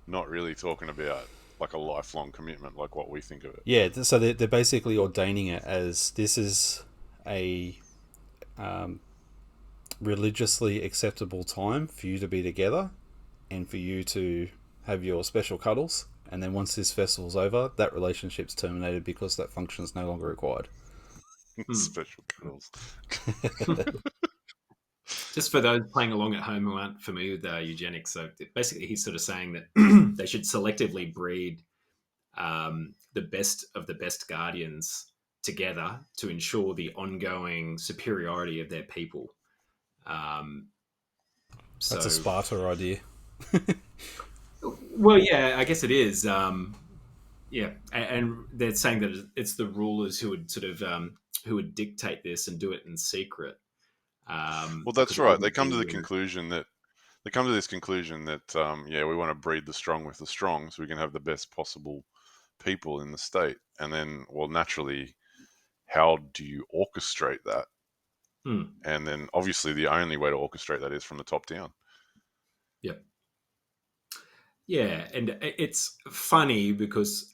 Speaker 2: not really talking about like a lifelong commitment, like what we think of it.
Speaker 1: Yeah, so they're basically ordaining it as this is a religiously acceptable time for you to be together and for you to have your special cuddles, and then once this festival's over, that relationship's terminated because that function is no longer required.
Speaker 2: Special cuddles.
Speaker 3: Just for those playing along at home who aren't familiar with eugenics, so basically he's sort of saying that they should selectively breed the best of the best guardians together to ensure the ongoing superiority of their people.
Speaker 1: That's a Sparta idea.
Speaker 3: Well, yeah, I guess it is. And they're saying that it's the rulers who would sort of who would dictate this and do it in secret.
Speaker 2: Well, that's right. They come to this conclusion that we want to breed the strong with the strong, so we can have the best possible people in the state. And then, well, naturally, how do you orchestrate that? And then, obviously, the only way to orchestrate that is from the top down.
Speaker 3: Yep. Yeah, and it's funny because,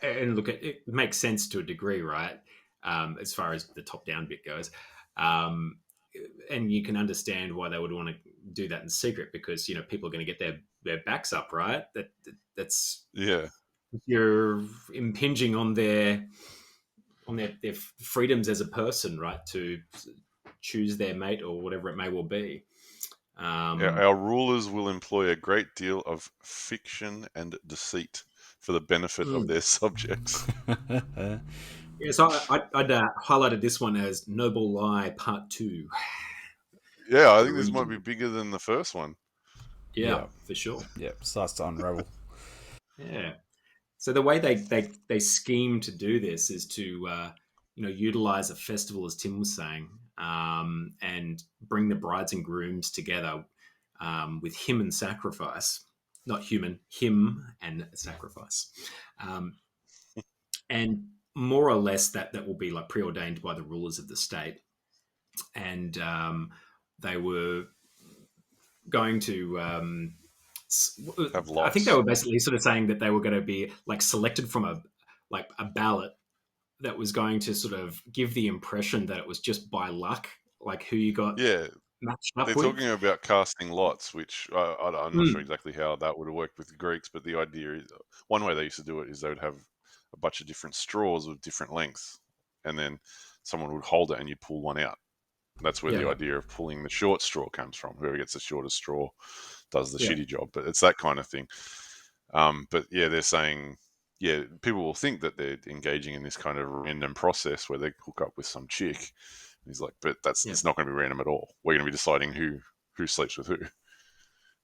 Speaker 3: and look, it makes sense to a degree, right? As far as the top-down bit goes. And you can understand why they would want to do that in secret because, people are going to get their backs up, right? That's you're impinging on their freedoms as a person, right? To choose their mate or whatever it may well be.
Speaker 2: Our rulers will employ a great deal of fiction and deceit for the benefit of their subjects.
Speaker 3: Yeah, so I'd highlighted this one as Noble Lie Part 2.
Speaker 2: Yeah, I
Speaker 3: The
Speaker 2: think this might be
Speaker 3: reason.
Speaker 2: bigger than the first one.
Speaker 3: Yeah,
Speaker 1: Yeah,
Speaker 3: for sure.
Speaker 1: yeah, starts to unravel.
Speaker 3: Yeah. So the way they scheme to do this is to utilize a festival, as Tim was saying, and bring the brides and grooms together with hymn and sacrifice, not human, hymn and sacrifice, um, and more or less that will be like preordained by the rulers of the state, and they were going to.
Speaker 2: Have
Speaker 3: I think they
Speaker 2: lots.
Speaker 3: were basically sort of saying that they were going to be like selected from a ballot that was going to sort of give the impression that it was just by luck, like who you got
Speaker 2: Yeah,
Speaker 3: matched
Speaker 2: they're
Speaker 3: up with.
Speaker 2: talking about casting lots, which I'm not sure
Speaker 3: Mm,
Speaker 2: exactly how that would have worked with the Greeks, but the idea is one way they used to do it is they would have a bunch of different straws of different lengths, and then someone would hold it and you'd pull one out. That's where
Speaker 3: yeah,
Speaker 2: the idea of pulling the short straw comes from. Whoever gets the shortest straw does the
Speaker 3: yeah,
Speaker 2: shitty job, but it's that kind of thing. But yeah, they're saying, yeah, people will think that they're engaging in this kind of random process where they hook up with some chick. And he's like, but
Speaker 3: yeah.
Speaker 2: it's not going to be random at all. We're going to be deciding who sleeps with who.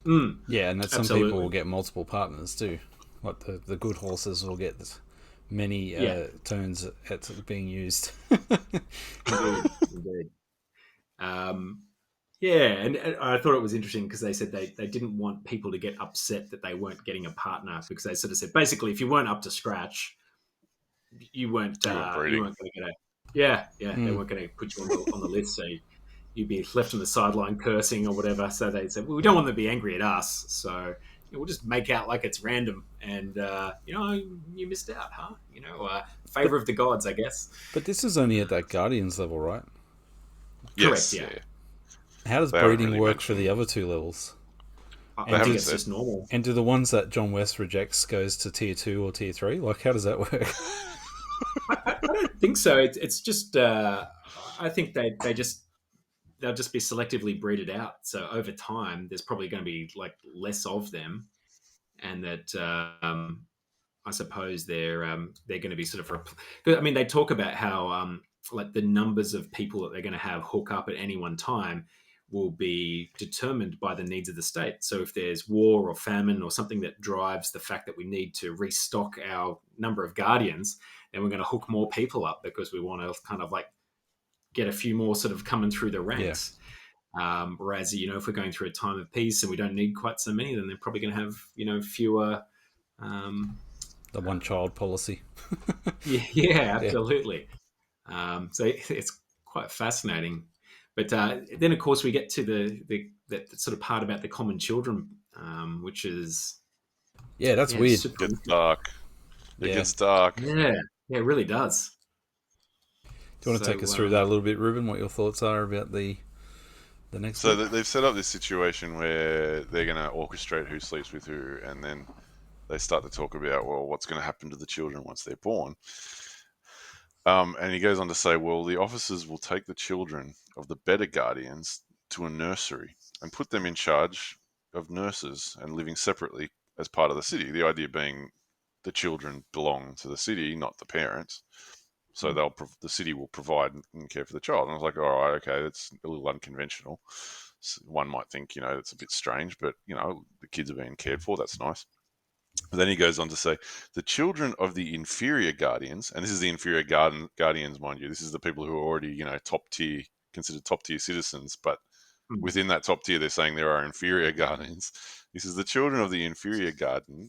Speaker 3: Mm,
Speaker 1: Yeah, and that some people will
Speaker 3: absolutely.
Speaker 1: get multiple partners too. Like the good horses will get many
Speaker 3: Yeah,
Speaker 1: turns at being used.
Speaker 3: indeed, indeed. Um, yeah, and I thought it was interesting because they said they didn't want people to get upset that they weren't getting a partner because they sort of said basically if you weren't up to scratch,
Speaker 2: You weren't
Speaker 3: you
Speaker 2: breeding.
Speaker 3: weren't going to get a yeah they
Speaker 1: Mm.
Speaker 3: weren't going to put you on the list, so you'd be left on the sideline cursing or whatever. So they said, well, we don't want them to be angry at us, so we'll just make out like it's random, and you missed out, huh?
Speaker 1: But
Speaker 3: Favor of the gods, I guess.
Speaker 1: but this is only at that Guardians level, right?
Speaker 3: Correct,
Speaker 2: Yes,
Speaker 3: yeah.
Speaker 2: yeah.
Speaker 1: How does
Speaker 2: They haven't
Speaker 1: breeding
Speaker 2: really
Speaker 1: work for
Speaker 2: mentioned.
Speaker 1: the other two levels?
Speaker 2: They
Speaker 3: I
Speaker 1: And
Speaker 3: think
Speaker 1: do
Speaker 2: haven't
Speaker 3: it's
Speaker 2: said.
Speaker 3: just normal.
Speaker 1: and do the ones that John West rejects goes to tier 2 or tier 3? Like, how does that work?
Speaker 3: I don't think so. It's just I think they'll just be selectively breeded out. So over time, there's probably going to be like less of them, and that I suppose they're going to be sort of. I mean, they talk about how like the numbers of people that they're going to have hook up at any one time will be determined by the needs of the state. So if there's war or famine or something that drives the fact that we need to restock our number of guardians, then we're going to hook more people up because we want to kind of like get a few more sort of coming through the
Speaker 1: Yeah,
Speaker 3: ranks. Whereas, if we're going through a time of peace and we don't need quite so many, then they're probably going to have, fewer. Um,
Speaker 1: the one child policy.
Speaker 3: yeah, yeah,
Speaker 1: Yeah,
Speaker 3: absolutely. So it's quite fascinating. But then, of course, we get to the sort of part about the common children, which is
Speaker 1: yeah, that's
Speaker 3: yeah, it's
Speaker 1: weird.
Speaker 3: super
Speaker 2: Gets
Speaker 3: interesting.
Speaker 2: dark. It
Speaker 1: Yeah.
Speaker 2: gets dark.
Speaker 3: Yeah, yeah, it really does.
Speaker 1: Do you want to take
Speaker 3: So
Speaker 1: us through that a little bit, Ruben? What your thoughts are about the next
Speaker 2: So
Speaker 1: bit?
Speaker 2: they've set up this situation where they're going to orchestrate who sleeps with who, and then they start to talk about, well, what's going to happen to the children once they're born. And he goes on to say, well, the officers will take the children of the better guardians to a nursery and put them in charge of nurses and living separately as part of the city. The idea being the children belong to the city, not the parents. So the city will provide and care for the child. And I was like, all right, okay, that's a little unconventional. So one might think, it's a bit strange, but the kids are being cared for. That's nice. But then he goes on to say, the children of the inferior guardians, and this is the inferior guardians, mind you, this is the people who are already, top tier, considered top tier citizens, but within that top tier, they're saying there are inferior guardians. This is the children of the inferior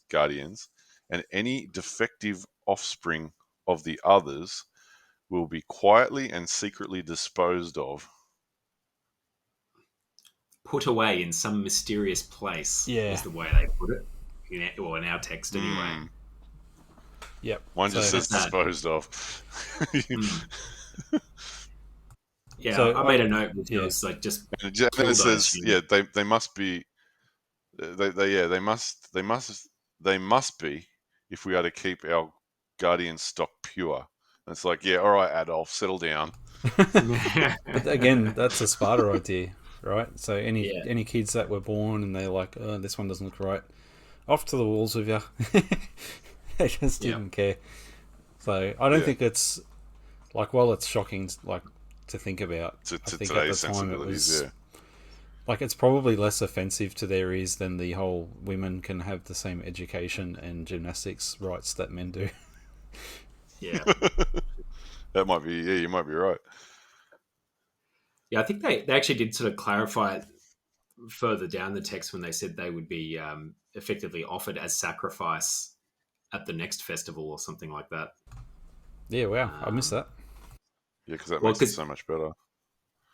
Speaker 2: guardians, and any defective offspring of the others will be quietly and secretly disposed of.
Speaker 3: put away in some mysterious place
Speaker 1: Yeah.
Speaker 3: was the way they put it, in our text anyway.
Speaker 2: Hmm.
Speaker 1: Yep.
Speaker 2: Mine
Speaker 3: So
Speaker 2: just
Speaker 1: So
Speaker 3: there's
Speaker 2: says
Speaker 3: that.
Speaker 2: disposed of.
Speaker 3: Mm. Yeah,
Speaker 1: so
Speaker 3: I
Speaker 1: I
Speaker 3: made a note which
Speaker 1: yeah.
Speaker 3: was like just
Speaker 2: And then it
Speaker 3: killed, I
Speaker 2: says,
Speaker 3: assume.
Speaker 2: yeah, they must be, they must be if we are to keep our guardian stock pure. And it's like, yeah, all right, Adolf, settle down.
Speaker 1: But again, that's a Sparta idea, right? So
Speaker 3: Yeah,
Speaker 1: any kids that were born and they're like, oh, this one doesn't look right, off to the walls with you. They just
Speaker 3: yeah.
Speaker 1: didn't care. So I don't
Speaker 2: Yeah,
Speaker 1: think it's Like, while it's shocking, like, to think about,
Speaker 2: to
Speaker 1: I think at the
Speaker 2: today's
Speaker 1: time it
Speaker 2: sensibilities.
Speaker 1: was
Speaker 2: Yeah,
Speaker 1: like, it's probably less offensive to their ears than the whole women can have the same education and gymnastics rights that men do.
Speaker 3: Yeah.
Speaker 2: that might be. Yeah, you might be right.
Speaker 3: Yeah, I think they actually did sort of clarify it further down the text when they said they would be effectively offered as sacrifice at the next festival or something like that.
Speaker 1: Yeah, wow, I missed that.
Speaker 2: Yeah, because that
Speaker 3: Well,
Speaker 2: makes it
Speaker 3: because
Speaker 2: so much better.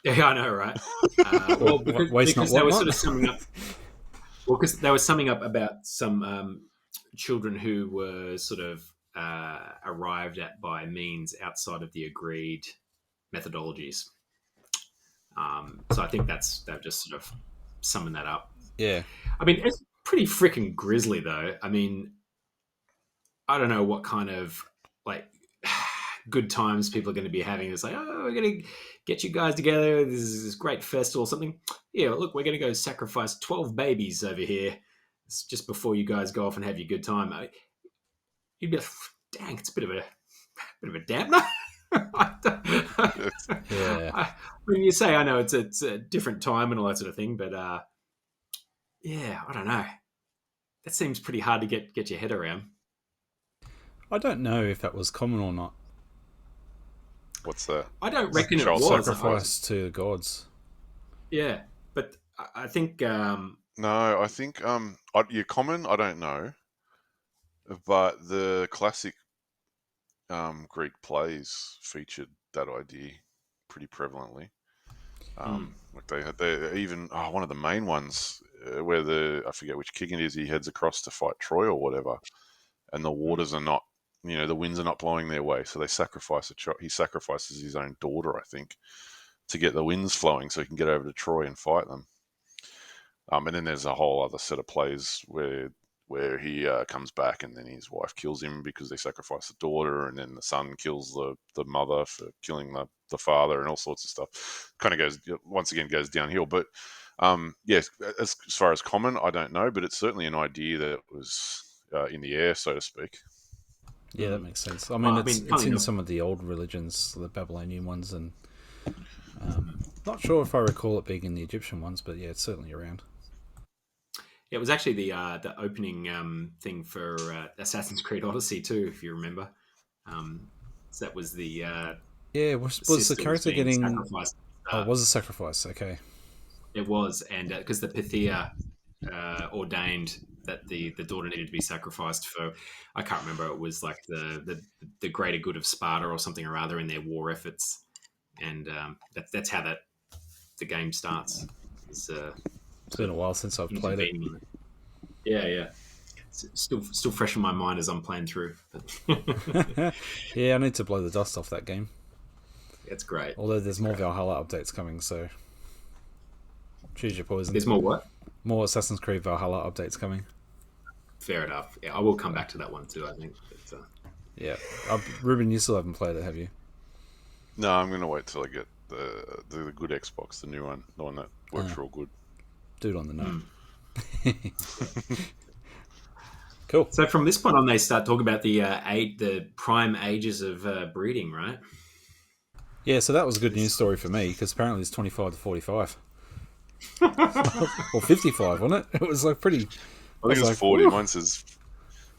Speaker 3: yeah, I know, right? Well,
Speaker 1: Waste not,
Speaker 3: because they
Speaker 1: want
Speaker 3: were
Speaker 1: not.
Speaker 3: sort of summing up. Well, because they were summing up about some children who were sort of arrived at by means outside of the agreed methodologies. So I think they've just sort of summoned that up.
Speaker 1: Yeah,
Speaker 3: I mean, it's pretty freaking grisly, though. I mean, I don't know what kind of like good times people are going to be having. It's like, oh, we're going to get you guys together. This is this great festival or something. Yeah, look, we're going to go sacrifice 12 babies over here. It's just before you guys go off and have your good time. You'd be like, dang, it's a bit of a dampener.
Speaker 1: yeah.
Speaker 3: When you say, I know it's a different time and all that sort of thing, but yeah, I don't know. That seems pretty hard to get your head around.
Speaker 1: I don't know if that was common or not.
Speaker 2: What's that?
Speaker 3: I don't reckon it
Speaker 2: Child
Speaker 3: was.
Speaker 1: Sacrifice to gods.
Speaker 3: Yeah, but I think
Speaker 2: No, I think you're common. I don't know, but the classic Greek plays featured that idea pretty prevalently. Like they even one of the main ones where I forget which king it is. He heads across to fight Troy or whatever, and the waters are not, the winds are not blowing their way, so they sacrifice he sacrifices his own daughter, I think, to get the winds flowing so he can get over to Troy and fight them. And then there's a whole other set of plays where he comes back and then his wife kills him because they sacrifice the daughter, and then the son kills the mother for killing the father, and all sorts of stuff. Kind of goes downhill. But yes, as far as common, I don't know, but it's certainly an idea that was in the air, so to speak.
Speaker 1: Yeah, that makes sense. I mean, it's
Speaker 3: funny
Speaker 1: in
Speaker 3: enough,
Speaker 1: some of the old religions, the Babylonian ones, and not sure if I recall it being in the Egyptian ones, but yeah, it's certainly around.
Speaker 3: it was actually the opening thing for Assassin's Creed Odyssey too, if you remember. So that was the
Speaker 1: Yeah, was the
Speaker 3: sister
Speaker 1: character
Speaker 3: being
Speaker 1: getting?
Speaker 3: sacrificed.
Speaker 1: Oh, it was a sacrifice. Okay.
Speaker 3: It was, and because the Pythia ordained that the daughter needed to be sacrificed for, I can't remember, it was like the greater good of Sparta or something or other in their war efforts, and that's how the game starts.
Speaker 1: It's been a while since I've played it.
Speaker 3: Yeah. It's still fresh in my mind as I'm playing through.
Speaker 1: Yeah, I need to blow the dust off that game.
Speaker 3: It's great.
Speaker 1: Although there's more Valhalla updates coming, so choose your poison.
Speaker 3: There's more what?
Speaker 1: More Assassin's Creed Valhalla updates coming.
Speaker 3: Fair enough. Yeah, I will come back to that one too, I think. But,
Speaker 1: yeah. Ruben, you still haven't played it, have you?
Speaker 2: No, I'm going to wait till I get the good Xbox, the new one, the one that works real good.
Speaker 1: Dude on the know. Cool.
Speaker 3: So from this point on, they start talking about the prime ages of breeding, right?
Speaker 1: Yeah, so that was a good news story for me, because apparently it's 25 to 45. Or 55, wasn't it? It was like pretty...
Speaker 2: I think it was
Speaker 1: like,
Speaker 2: 40.
Speaker 1: whew.
Speaker 2: Mine says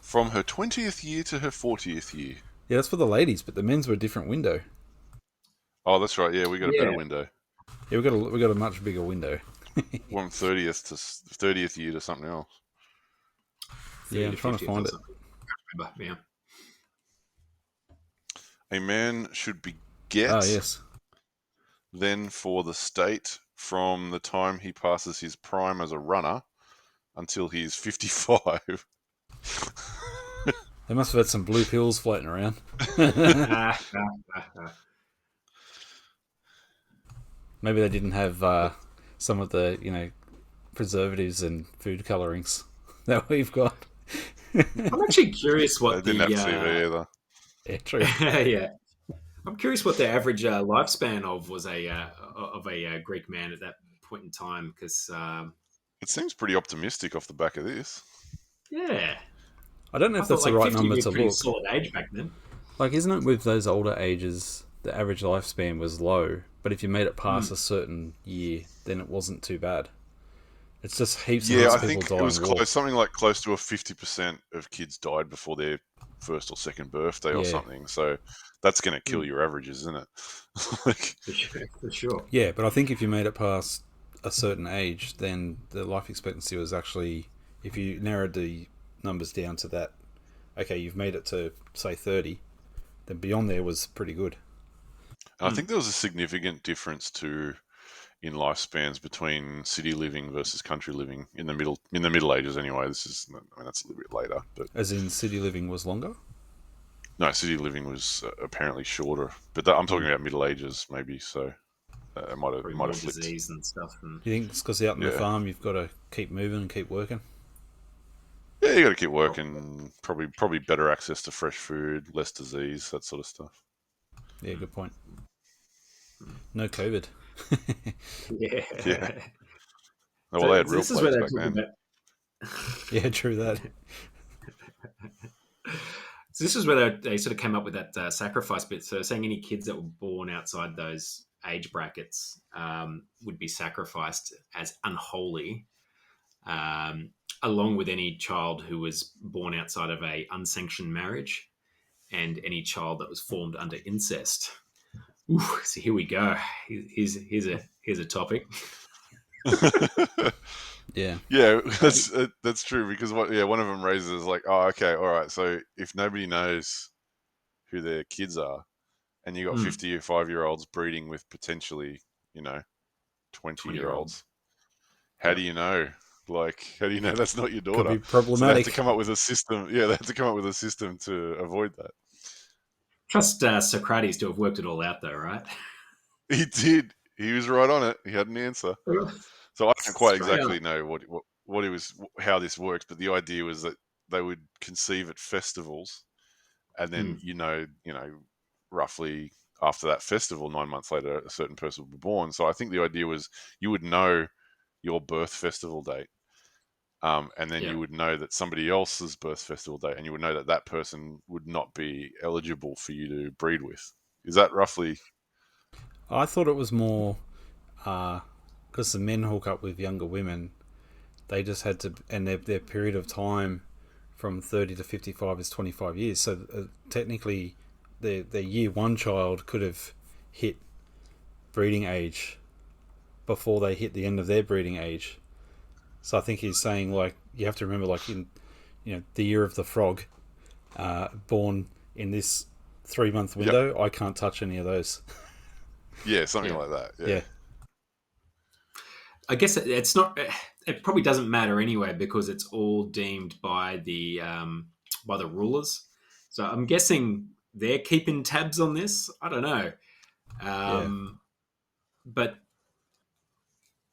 Speaker 2: from her 20th year to her 40th year.
Speaker 1: Yeah, that's for the ladies, but the men's were a different window.
Speaker 2: Oh, that's right. Yeah, we got a better window.
Speaker 1: Yeah, we got a much bigger window.
Speaker 2: From 30th year to something else.
Speaker 1: Yeah, I'm trying to find it.
Speaker 3: Yeah.
Speaker 2: A man should beget
Speaker 1: yes.
Speaker 2: then for the state from the time he passes his prime as a runner until he's 55.
Speaker 1: They must have had some blue pills floating around. Maybe they didn't have some of the, preservatives and food colorings that we've got.
Speaker 3: I'm actually curious what
Speaker 2: they didn't have TV either.
Speaker 1: Yeah, true.
Speaker 3: Yeah. I'm curious what the average lifespan of a Greek man at that point in time, because
Speaker 2: it seems pretty optimistic off the back of this.
Speaker 3: Yeah,
Speaker 1: I don't know if that's the right number to look.
Speaker 3: solid age back then.
Speaker 1: Like, isn't it with those older ages? the average lifespan was low, but if you made it past a certain year, then it wasn't too bad. It's just heaps and
Speaker 2: Yeah,
Speaker 1: heaps
Speaker 2: I
Speaker 1: of people
Speaker 2: think
Speaker 1: die
Speaker 2: it
Speaker 1: in
Speaker 2: was
Speaker 1: war.
Speaker 2: close, something like close to a 50% of kids died before their first or second birthday or
Speaker 1: Yeah.
Speaker 2: something. So that's going to kill your averages, isn't it? Like,
Speaker 3: For sure. For sure.
Speaker 1: Yeah, but I think if you made it past a certain age, then the life expectancy was actually, if you narrowed the numbers down to that, okay, you've made it to, say, 30, then beyond there was pretty good.
Speaker 2: and I think there was a significant difference too in lifespans between city living versus country living in the Middle Ages. Anyway, that's a little bit later, but
Speaker 1: As in, city living was longer?
Speaker 2: no, city living was apparently shorter. But I'm talking about Middle Ages, maybe. So it
Speaker 3: Probably
Speaker 2: might
Speaker 3: more
Speaker 2: have flipped.
Speaker 3: disease and stuff. And
Speaker 1: You think it's because out in the
Speaker 2: Yeah,
Speaker 1: farm you've got to keep moving and keep working?
Speaker 2: yeah, you got to keep working. Probably better access to fresh food, less disease, that sort of stuff.
Speaker 1: Yeah, good point. No COVID.
Speaker 3: yeah.
Speaker 2: Yeah. Well, they had real
Speaker 3: This is where
Speaker 2: plagues
Speaker 3: they
Speaker 2: back
Speaker 3: talk
Speaker 2: then.
Speaker 3: about.
Speaker 1: Yeah, true that.
Speaker 3: So this is where they sort of came up with that sacrifice bit. So saying any kids that were born outside those age brackets would be sacrificed as unholy, um, along with any child who was born outside of a unsanctioned marriage and any child that was formed under incest. Ooh, so here we go. Here's a topic.
Speaker 1: Yeah.
Speaker 2: Yeah, that's true because one of them raises like, oh, okay, all right. So if nobody knows who their kids are, and you got
Speaker 3: Mm,
Speaker 2: 55-year-olds breeding with potentially, 20-year
Speaker 3: 20-year-olds.
Speaker 2: olds, how
Speaker 3: Yeah.
Speaker 2: do you know? Like, how do you know that's not your
Speaker 1: Could
Speaker 2: daughter?
Speaker 1: be
Speaker 2: So they have to
Speaker 1: problematic.
Speaker 2: come up with a system. Yeah, they have to come up with a system to avoid that.
Speaker 3: Trust Socrates to have worked it all out, though, right?
Speaker 2: He did. He was right on it. He had an answer. So I don't quite
Speaker 3: Straight
Speaker 2: exactly
Speaker 3: up.
Speaker 2: know what it was, how this works, but the idea was that they would conceive at festivals, and then
Speaker 3: Mm,
Speaker 2: roughly after that festival, 9 months later, a certain person would be born. So I think the idea was you would know your birth festival date, and then
Speaker 3: yeah.
Speaker 2: you would know that somebody else's birth festival date, and you would know that that person would not be eligible for you to breed with. Is that roughly?
Speaker 1: I thought it was more because the men hook up with younger women. They just had to, and their period of time from 30 to 55 is 25 years. So technically, their year one child could have hit breeding age before they hit the end of their breeding age. So I think he's saying, like, you have to remember, like, in the year of the frog, born in this 3-month
Speaker 2: Yep.
Speaker 1: window, I can't touch any of those.
Speaker 2: Yeah, something
Speaker 3: Yeah.
Speaker 2: like that.
Speaker 1: Yeah.
Speaker 3: I guess it's not. It probably doesn't matter anyway because it's all deemed by the rulers. So I'm guessing they're keeping tabs on this. I don't know,
Speaker 1: Yeah.
Speaker 3: but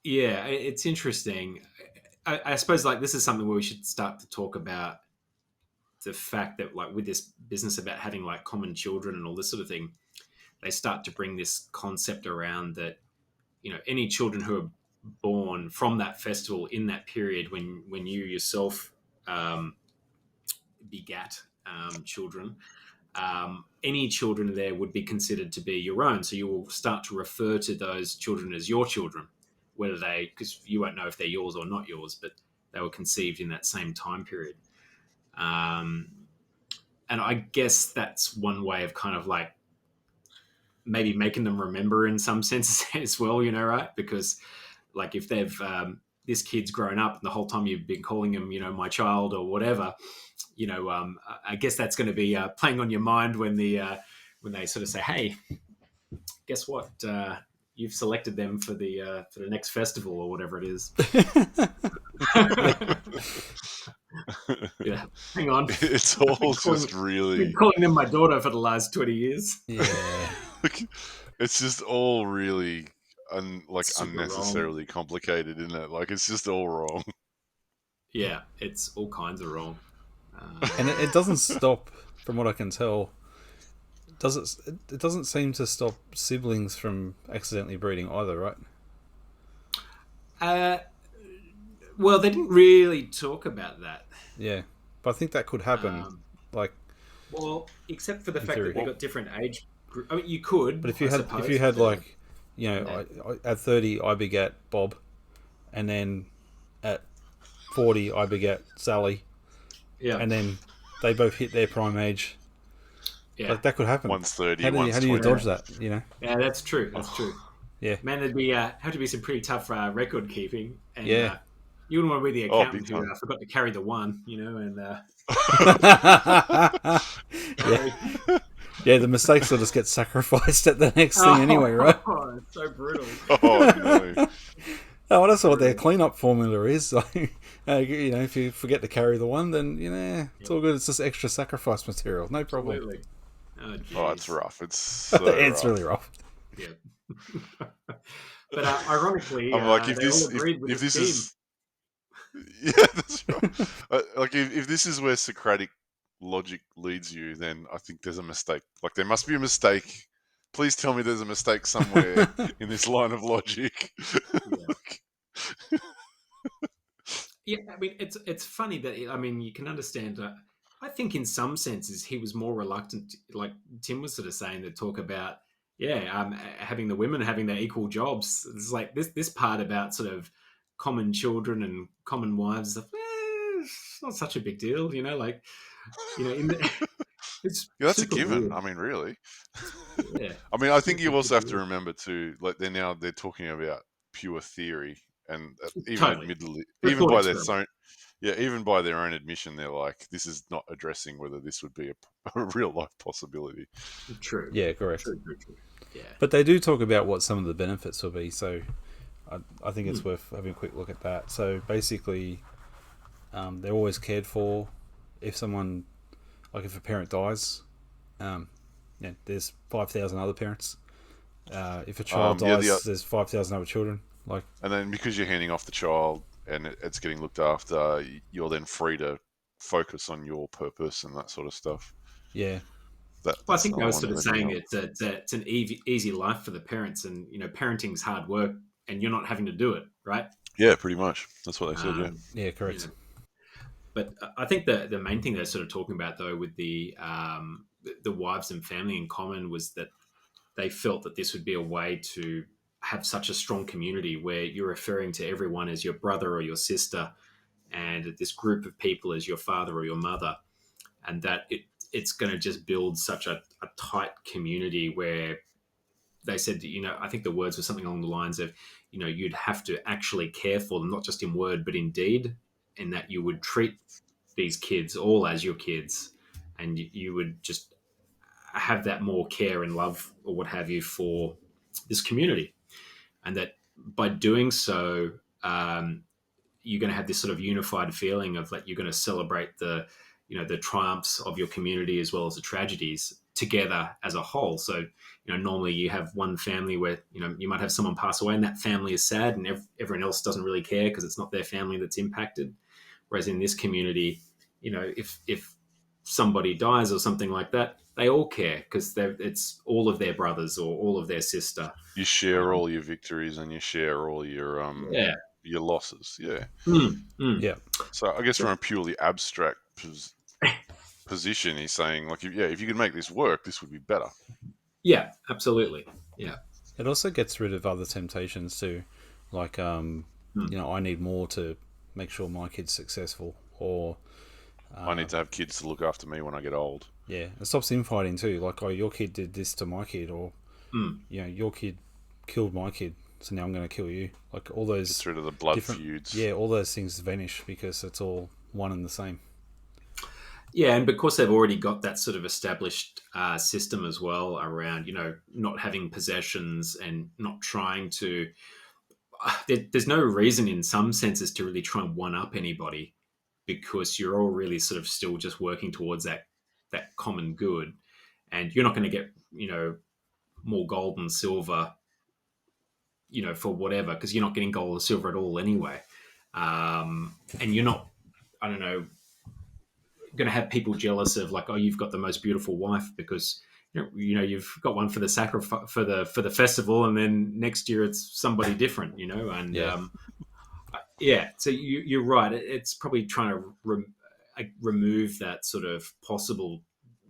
Speaker 3: yeah, it's interesting. I suppose like this is something where we should start to talk about the fact that like with this business about having like common children and all this sort of thing, they start to bring this concept around that any children who are born from that festival in that period when you yourself um, begat children, any children there would be considered to be your own. So you will start to refer to those children as your children, whether because you won't know if they're yours or not yours, but they were conceived in that same time period. Um, and I guess that's one way of kind of like maybe making them remember in some senses as well, right? Because like if they've this kid's grown up and the whole time you've been calling him, my child or whatever, I guess that's going to be playing on your mind when when they sort of say, "Hey, guess what? You've selected them for the next festival or whatever it is." Yeah, hang on.
Speaker 2: It's all
Speaker 3: I've
Speaker 2: just
Speaker 3: been
Speaker 2: really.
Speaker 3: calling them my daughter for the last 20 years.
Speaker 1: Yeah.
Speaker 2: It's just all really
Speaker 3: Super wrong.
Speaker 2: unnecessarily complicated, isn't it? Like it's just all wrong.
Speaker 3: Yeah, it's all kinds of wrong.
Speaker 1: And it doesn't stop, from what I can tell. Does it? It doesn't seem to stop siblings from accidentally breeding either, right?
Speaker 3: Uh, well, they didn't really talk about that.
Speaker 1: Yeah, but I think that could happen.
Speaker 3: Um,
Speaker 1: Like,
Speaker 3: well, except for the
Speaker 1: in
Speaker 3: fact that
Speaker 1: theory.
Speaker 3: they got different age. I mean, you could,
Speaker 1: But if
Speaker 3: I
Speaker 1: you had
Speaker 3: suppose,
Speaker 1: if you had
Speaker 3: but,
Speaker 1: like, at 30 I beget Bob, and then at 40 I beget Sally,
Speaker 3: yeah,
Speaker 1: and then they both hit their prime age.
Speaker 3: yeah,
Speaker 1: Like that could happen.
Speaker 2: One's 30,
Speaker 1: How
Speaker 2: one's
Speaker 1: do you
Speaker 2: 20.
Speaker 1: dodge that?
Speaker 3: yeah. That's true. That's
Speaker 2: Oh,
Speaker 3: true.
Speaker 1: Yeah,
Speaker 3: Man, there'd be have to be some pretty tough record keeping, and
Speaker 1: yeah.
Speaker 3: you wouldn't want to be the
Speaker 2: oh, big
Speaker 3: accountant who
Speaker 2: time.
Speaker 3: forgot to carry the one, and
Speaker 1: Yeah,
Speaker 3: sorry.
Speaker 1: yeah. The mistakes will just get sacrificed at the next thing anyway, right?
Speaker 3: Oh, it's so brutal.
Speaker 2: Oh, no.
Speaker 1: Oh, that's what their
Speaker 3: Brutal.
Speaker 1: cleanup formula is. Like, if you forget to carry the one, then it's
Speaker 3: Yep,
Speaker 1: all good. It's just extra sacrifice material, no problem.
Speaker 3: absolutely. Oh,
Speaker 2: Oh, it's
Speaker 3: jeez.
Speaker 2: rough. It's so
Speaker 1: It's
Speaker 2: rough.
Speaker 1: really rough.
Speaker 3: Yeah. But ironically,
Speaker 2: I'm like, if
Speaker 3: they all
Speaker 2: this,
Speaker 3: agreed with
Speaker 2: if
Speaker 3: the
Speaker 2: this
Speaker 3: scheme.
Speaker 2: is, yeah, that's right. Like, if this is where Socratic logic leads you, then I think there's a mistake. Like, there must be a mistake. Please tell me there's a mistake somewhere in this line of logic.
Speaker 3: Yeah. Yeah, I mean, it's funny that I mean, you can understand. I think in some senses he was more reluctant, like Tim was sort of saying, to talk about, having the women having their equal jobs. It's like this part about sort of common children and common wives. It's not such a big deal, like in the, it's
Speaker 2: Yeah, that's a
Speaker 3: super
Speaker 2: given.
Speaker 3: weird.
Speaker 2: I mean, really.
Speaker 3: Yeah,
Speaker 2: I mean, I think
Speaker 3: super
Speaker 2: you also have
Speaker 3: super
Speaker 2: to
Speaker 3: weird.
Speaker 2: remember too, like they're talking about pure theory, and even
Speaker 3: Totally,
Speaker 2: admittedly,
Speaker 3: the
Speaker 2: even
Speaker 3: thought
Speaker 2: by their
Speaker 3: experiment.
Speaker 2: own, yeah, even by their own admission, they're like, this is not addressing whether this would be a real life possibility.
Speaker 3: True,
Speaker 1: Yeah, correct.
Speaker 3: true. Yeah.
Speaker 1: But they do talk about what some of the benefits will be. So I think it's
Speaker 3: Hmm.
Speaker 1: worth having a quick look at that. So basically, they're always cared for. If someone, like if a parent dies, um, there's 5,000 other parents. If a child
Speaker 2: Yeah, the
Speaker 1: dies, there's 5,000 other children. Like,
Speaker 2: and then because you're handing off the child and it's getting looked after, you're then free to focus on your purpose and that sort of stuff.
Speaker 1: yeah,
Speaker 3: Well, I
Speaker 2: That's
Speaker 3: think I
Speaker 2: another
Speaker 3: was
Speaker 2: one
Speaker 3: sort
Speaker 2: that
Speaker 3: of
Speaker 2: made me
Speaker 3: saying
Speaker 2: help.
Speaker 3: it's an easy life for the parents, and parenting's hard work, and you're not having to do it, right?
Speaker 2: Yeah, pretty much. That's what they said. Yeah.
Speaker 3: Um,
Speaker 1: yeah,
Speaker 3: you
Speaker 1: correct.
Speaker 3: know, but I think the main thing they're sort of talking about though with the wives and family in common was that they felt that this would be a way to have such a strong community where you're referring to everyone as your brother or your sister, and this group of people as your father or your mother, and that it's going to just build such a tight community where they said, I think the words were something along the lines of, you'd have to actually care for them, not just in word, but in deed, and that you would treat these kids all as your kids, and you would just have that more care and love or what have you for this community. And that by doing so, you're going to have this sort of unified feeling of like you're going to celebrate the triumphs of your community as well as the tragedies together as a whole. So normally you have one family where you might have someone pass away and that family is sad and everyone else doesn't really care because it's not their family that's impacted. Whereas in this community, if somebody dies or something like that, they all care because it's all of their brothers or all of their sister.
Speaker 2: You share all your victories and you share all
Speaker 3: Yeah.
Speaker 2: your losses. Yeah.
Speaker 3: Mm, mm.
Speaker 1: Yeah,
Speaker 2: So I guess
Speaker 3: So,
Speaker 2: from a purely abstract position, he's saying like, if you could make this work, this would be better.
Speaker 3: yeah, absolutely. Yeah.
Speaker 1: it also gets rid of other temptations too, like
Speaker 3: Mm.
Speaker 1: I need more to make sure my kid's successful, or
Speaker 2: I need to have kids to look after me when I get old.
Speaker 1: yeah, it stops infighting too. Like, oh, your kid did this to my kid, or
Speaker 3: Mm.
Speaker 1: your kid killed my kid, so now I'm going to kill you. Like all
Speaker 2: Gets
Speaker 1: those
Speaker 2: rid of the blood
Speaker 1: different,
Speaker 2: feuds.
Speaker 1: yeah, all those things vanish because it's all one and the same.
Speaker 3: Yeah, and because they've already got that sort of established system as well around, not having possessions and not trying to. There's no reason, in some senses, to really try and one up anybody because you're all really sort of still just working towards that common good, and you're not going to get more gold and silver, for whatever because you're not getting gold or silver at all anyway, and you're not. I don't know, going to have people jealous of like, oh, you've got the most beautiful wife because you've got one for the sacrifice for the festival, and then next year it's somebody different, and
Speaker 1: Yeah,
Speaker 3: yeah. So you're right. It's probably trying to remove that sort of possible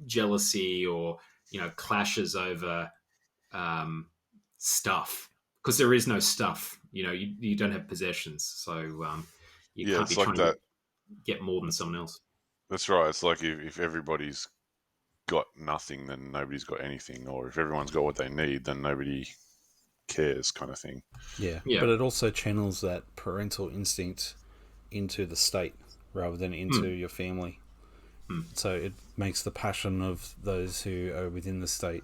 Speaker 3: jealousy or clashes over stuff, because there is no stuff. You don't have possessions, so you
Speaker 2: Yeah,
Speaker 3: can't be
Speaker 2: it's like
Speaker 3: trying to
Speaker 2: that.
Speaker 3: get more than someone else.
Speaker 2: That's right. It's like if everybody's got nothing, then nobody's got anything, or if everyone's got what they need, then nobody cares, kind of thing.
Speaker 1: Yeah,
Speaker 3: Yeah.
Speaker 1: but it also channels that parental instinct into the state rather than into your family. So it makes the passion of those who are within the state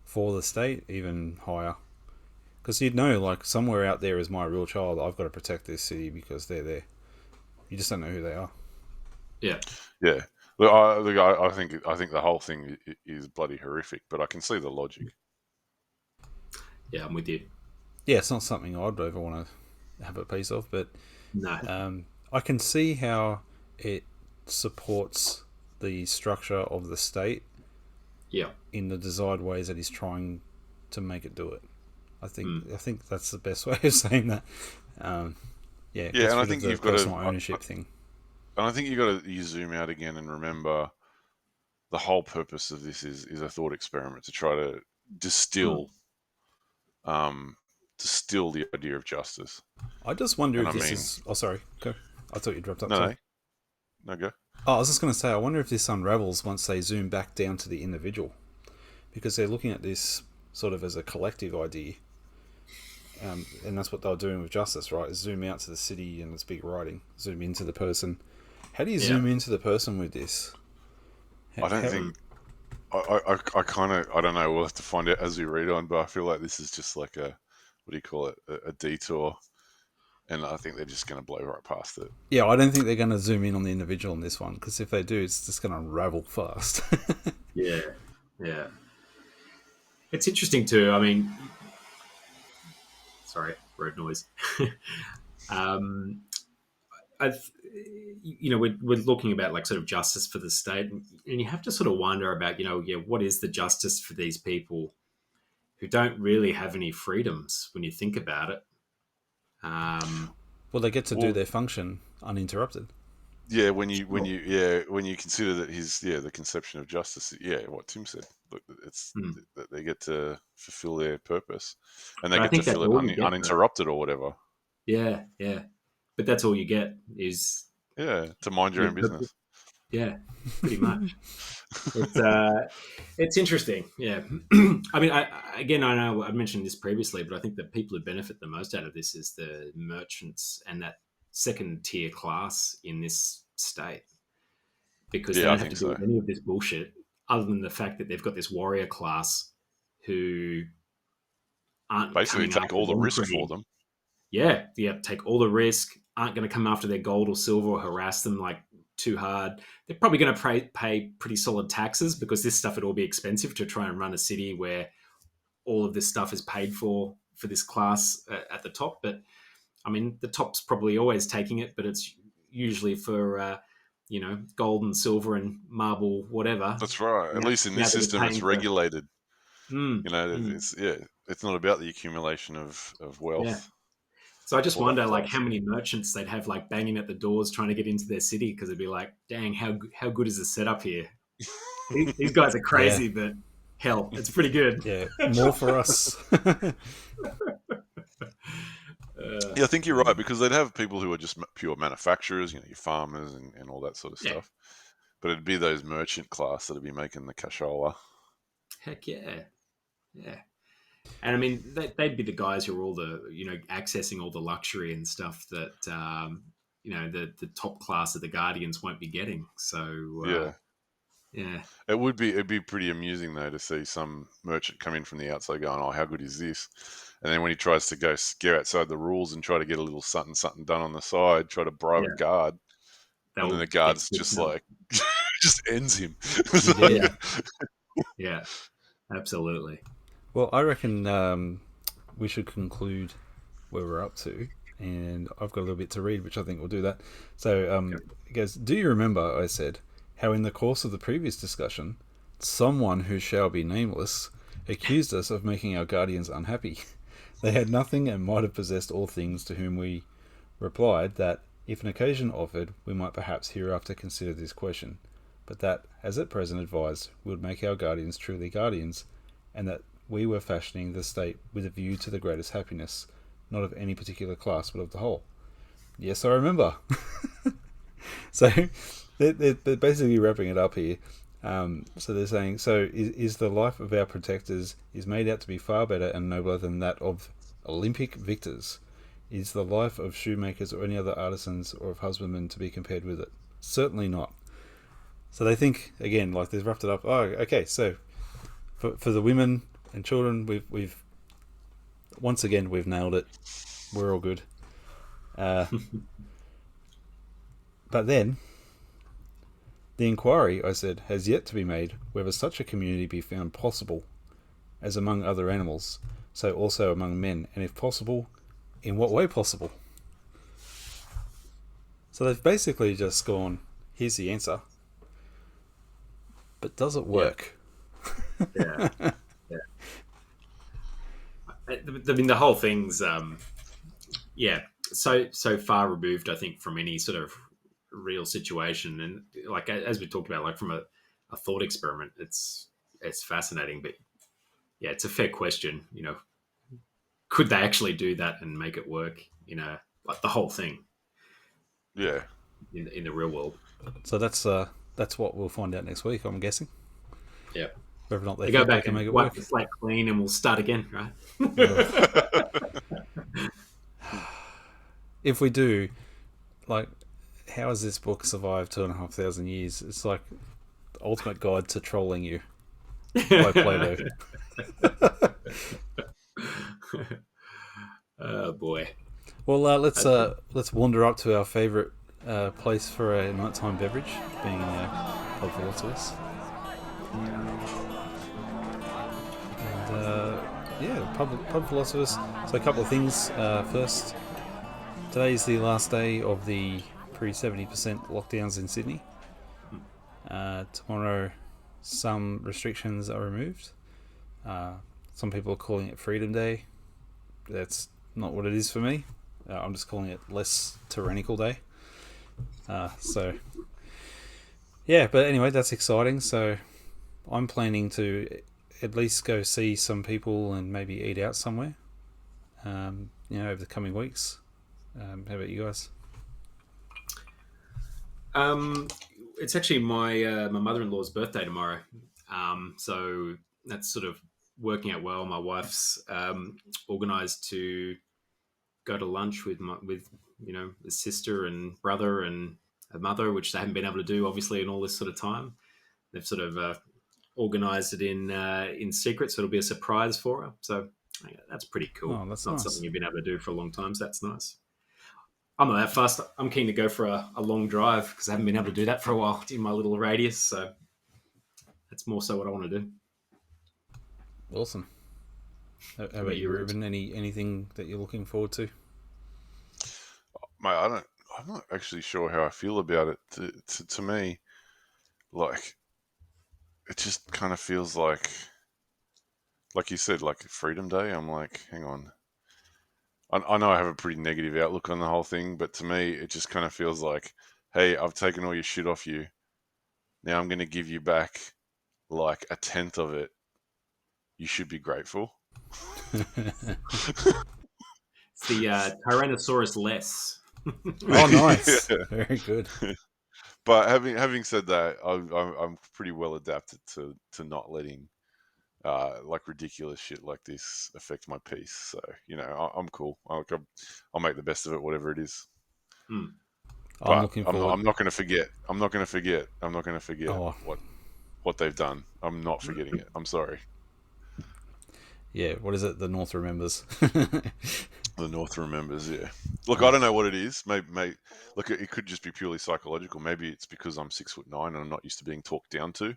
Speaker 1: for the state even higher. Because you'd know, like, somewhere out there is my real child. I've got to protect this city because they're there. You just don't know who they are.
Speaker 3: Yeah.
Speaker 2: Yeah. I think the whole thing is bloody horrific, but I can see the logic.
Speaker 3: Yeah, I'm with you.
Speaker 1: Yeah, it's not something I'd ever want to have a piece of, but
Speaker 3: No.
Speaker 1: I can see how it supports the structure of the state
Speaker 3: Yeah.
Speaker 1: in the desired ways that he's trying to make it do it. I think that's the best way of saying that. Yeah,
Speaker 2: Yeah, and I
Speaker 1: rid of
Speaker 2: think
Speaker 1: the
Speaker 2: you've got
Speaker 1: personal
Speaker 2: to,
Speaker 1: ownership thing.
Speaker 2: and I think you zoom out again and remember the whole purpose of this is a thought experiment to try to distill, distill the idea of justice.
Speaker 1: I just wonder
Speaker 2: And
Speaker 1: if
Speaker 2: I
Speaker 1: this
Speaker 2: mean,
Speaker 1: is. Oh, sorry. Go. I thought you'd wrapped up.
Speaker 2: no,
Speaker 1: Sorry.
Speaker 2: no, go.
Speaker 1: Oh, I was just going to say, I wonder if this unravels once they zoom back down to the individual, because they're looking at this sort of as a collective idea, and that's what they were doing with justice, right? Zoom out to the city and its big writing, zoom into the person. How do you zoom into the person with this?
Speaker 2: I don't think. I kind of, I don't know. We'll have to find out as we read on, but I feel like this is just like a, what do you call it, a detour, and I think they're just going to blow right past it.
Speaker 1: Yeah, I don't think they're going to zoom in on the individual in this one, because if they do, it's just going to unravel fast.
Speaker 3: Yeah. Yeah. It's interesting too. I mean, sorry, road noise. um, we're looking about like sort of justice for the state, and you have to sort of wonder about, what is the justice for these people who don't really have any freedoms when you think about it.
Speaker 1: Well, they get to do their function uninterrupted.
Speaker 2: Yeah, when you consider that the conception of justice, what Tim said, look, it's that they get to fulfill their purpose, and they
Speaker 3: But I
Speaker 2: get to
Speaker 3: think that's
Speaker 2: feel it
Speaker 3: all you get,
Speaker 2: uninterrupted or whatever.
Speaker 3: Yeah, yeah. But that's all you get is
Speaker 2: To mind your own business.
Speaker 3: Yeah, pretty much. It's interesting. Yeah. I mean, I know I mentioned this previously, but I think the people who benefit the most out of this is the merchants and that second tier class in this state, because they
Speaker 2: Yeah, I
Speaker 3: don't have
Speaker 2: think
Speaker 3: to do
Speaker 2: so.
Speaker 3: any of this bullshit other than the fact that they've got this warrior class who aren't
Speaker 2: Basically
Speaker 3: coming
Speaker 2: take
Speaker 3: after
Speaker 2: all the
Speaker 3: them
Speaker 2: risk
Speaker 3: for
Speaker 2: for
Speaker 3: any.
Speaker 2: them.
Speaker 3: Yeah, take all the risk, aren't going to come after their gold or silver or harass them like too hard. They're probably going to pay pretty solid taxes, because this stuff would all be expensive to try and run a city where all of this stuff is paid for this class at the top. But I mean, the top's probably always taking it, but it's usually for gold and silver and marble, whatever.
Speaker 2: That's right. At least in this system, it's regulated. It's not about the accumulation of wealth.
Speaker 3: Yeah. So I just wonder, like, how many merchants they'd have like banging at the doors trying to get into their city, because it'd be like, dang, how good is the setup here? These guys are crazy, but hell, it's pretty good.
Speaker 1: Yeah, more for us.
Speaker 2: I think you're right, because they'd have people who are just pure manufacturers, your farmers and all that sort of stuff. But it'd be those merchant class that'd be making the cashola.
Speaker 3: Heck yeah, yeah. And I mean, they'd be the guys who are all the accessing all the luxury and stuff that the top class of the Guardians won't be getting. So yeah,
Speaker 2: it'd be pretty amusing though to see some merchant come in from the outside going, "Oh, how good is this?" And then when he tries to go outside the rules and try to get a little something done on the side, try to bribe a guard, and then the guard's just like just ends him.
Speaker 3: Yeah, absolutely.
Speaker 1: Well, I reckon we should conclude where we're up to, and I've got a little bit to read, which I think will do that. So, it goes, do you remember, I said, how in the course of the previous discussion, someone who shall be nameless accused us of making our guardians unhappy? They had nothing and might have possessed all things, to whom we replied that, if an occasion offered, we might perhaps hereafter consider this question. but that, as at present advised, would make our guardians truly guardians, and that we were fashioning the state with a view to the greatest happiness, not of any particular class, but of the whole. Yes, I remember. So they're basically wrapping it up here. So they're saying, so is the life of our protectors is made out to be far better and nobler than that of Olympic victors? Is the life of shoemakers or any other artisans or of husbandmen to be compared with it? Certainly not. So they think, again, like they've wrapped it up. Oh, okay, so for the women and children, we've once again, we've nailed it. We're all good. But then, the inquiry, I said, has yet to be made whether such a community be found possible, as among other animals, so also among men, and if possible, in what way possible? So they've basically just gone, here's the answer. But does it work?
Speaker 3: Yeah. Yeah. I mean, the whole thing's, so far removed, I think, from any sort of real situation. And like, as we talked about, like from a thought experiment, it's fascinating. But yeah, it's a fair question. Could they actually do that and make it work? Like the whole thing.
Speaker 2: Yeah.
Speaker 3: In the real world.
Speaker 1: So that's what we'll find out next week, I'm guessing.
Speaker 3: Yeah.
Speaker 1: Whether or not they
Speaker 3: go
Speaker 1: think
Speaker 3: back
Speaker 1: they can
Speaker 3: and
Speaker 1: make it
Speaker 3: wipe
Speaker 1: work.
Speaker 3: the slate clean, and we'll start again, right?
Speaker 1: If we do, like, how has this book survived 2,500 years? It's like the ultimate guide to trolling you by Plato.
Speaker 3: Oh boy.
Speaker 1: Well, let's wander up to our favourite place for a nighttime beverage, being Pub Philosophus. And Pub Philosophers. So a couple of things. First, today is the last day of the pre-70% lockdowns in Sydney. Tomorrow, some restrictions are removed. Some people are calling it Freedom Day. That's not what it is for me. I'm just calling it less tyrannical day. Yeah, but anyway, that's exciting. So I'm planning to at least go see some people and maybe eat out somewhere, over the coming weeks. How about you guys?
Speaker 3: It's actually my mother-in-law's birthday tomorrow, so that's sort of working out well. My wife's organised to go to lunch with a sister and brother and a mother, which they haven't been able to do obviously in all this sort of time. They've sort of organised it in secret, so it'll be a surprise for her. So that's pretty cool.
Speaker 1: Oh, that's
Speaker 3: it's not
Speaker 1: nice.
Speaker 3: something you've been able to do for a long time, so that's nice. I'm not that fast. I'm keen to go for a long drive because I haven't been able to do that for a while in my little radius. So that's more so what I want to do.
Speaker 1: Awesome. How about you, Ruben? Anything that you're looking forward to?
Speaker 2: Mate, I'm not actually sure how I feel about it. To me, like, it just kind of feels like you said, like Freedom Day. I'm like, hang on. I know I have a pretty negative outlook on the whole thing, but to me, it just kind of feels like, hey, I've taken all your shit off you. Now I'm going to give you back like a tenth of it. You should be grateful.
Speaker 3: It's the Tyrannosaurus less.
Speaker 1: Oh, nice. Yeah. Very good.
Speaker 2: But having said that, I'm pretty well adapted to not letting like ridiculous shit like this affect my peace. So I'm cool. I'll make the best of it, whatever it is.
Speaker 1: I'm looking forward.
Speaker 2: I'm not going to forget. I'm not going to forget
Speaker 1: Oh.
Speaker 2: what they've done. I'm not forgetting it. I'm sorry.
Speaker 1: Yeah, what is it? The North remembers.
Speaker 2: The North remembers, yeah. Look, I don't know what it is. Maybe look, it could just be purely psychological. Maybe it's because I'm 6'9" and I'm not used to being talked down to.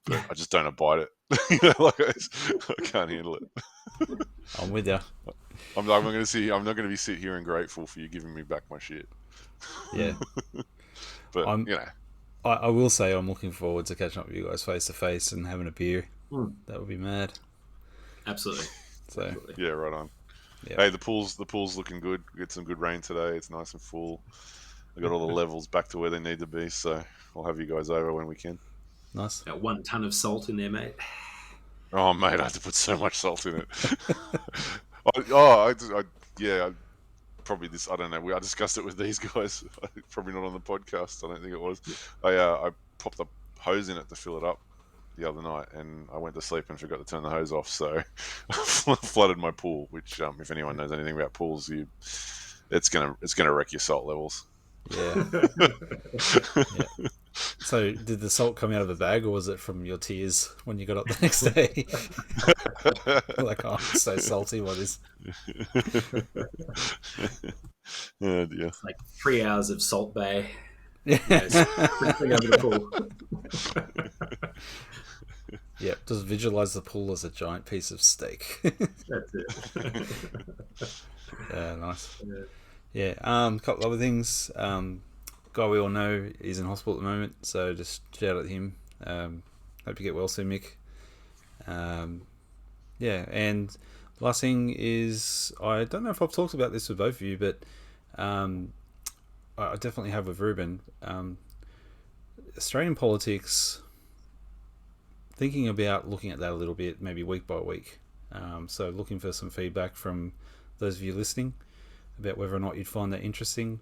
Speaker 2: But I just don't abide it. I can't handle it.
Speaker 1: I'm with you.
Speaker 2: I'm not going to be sit here and grateful for you giving me back my shit.
Speaker 1: Yeah.
Speaker 2: But
Speaker 1: I will say I'm looking forward to catching up with you guys face to face and having a beer. That would be mad.
Speaker 3: Absolutely.
Speaker 1: So
Speaker 3: Absolutely.
Speaker 2: Yeah, right on.
Speaker 1: Yeah.
Speaker 2: Hey, the pool's looking good. We get some good rain today. It's nice and full. I got all the levels back to where they need to be. So I'll have you guys over when we can.
Speaker 1: Nice.
Speaker 3: That 1 ton of salt in there, mate.
Speaker 2: Oh, mate, I had to put so much salt in it. Yeah, probably this. I don't know. I discussed it with these guys. Probably not on the podcast. I don't think it was. I popped a hose in it to fill it up the other night, and I went to sleep and forgot to turn the hose off, so I flooded my pool. Which, if anyone knows anything about pools, it's gonna wreck your salt levels.
Speaker 1: Yeah. Yeah. So, did the salt come out of the bag, or was it from your tears when you got up the next day? Like, oh, it's so salty. What is?
Speaker 2: Oh dear.
Speaker 3: It's like 3 hours of Salt Bay.
Speaker 1: Yeah.
Speaker 3: Sprinkling over the pool.
Speaker 1: Yeah. Just visualize the pool as a giant piece of steak.
Speaker 3: That's it.
Speaker 1: Yeah. Nice. Yeah. A couple other things. Guy we all know is in hospital at the moment, so just shout out to him. Hope you get well soon, Mick. Yeah, and the last thing is, I don't know if I've talked about this with both of you, but I definitely have with Ruben. Australian politics, thinking about looking at that a little bit, maybe week by week. So looking for some feedback from those of you listening about whether or not you'd find that interesting.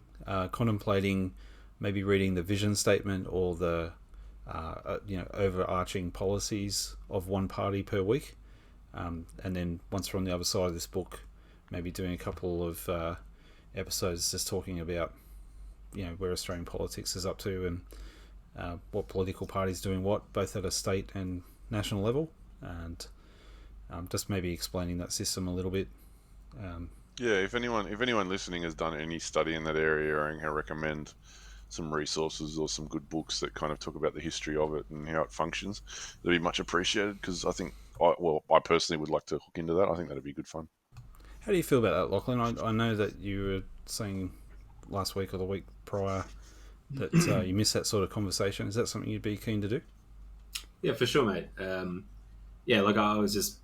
Speaker 1: Contemplating maybe reading the vision statement or the overarching policies of one party per week, and then once we're on the other side of this book, maybe doing a couple of episodes just talking about where Australian politics is up to and what political parties doing what, both at a state and national level, and just maybe explaining that system a little bit.
Speaker 2: Yeah, if anyone listening has done any study in that area and can recommend some resources or some good books that kind of talk about the history of it and how it functions, that'd be much appreciated, because I think, I personally would like to hook into that. I think that'd be good fun.
Speaker 1: How do you feel about that, Lachlan? I know that you were saying last week or the week prior that you missed that sort of conversation. Is that something you'd be keen to do?
Speaker 3: Yeah, for sure, mate. Like I was just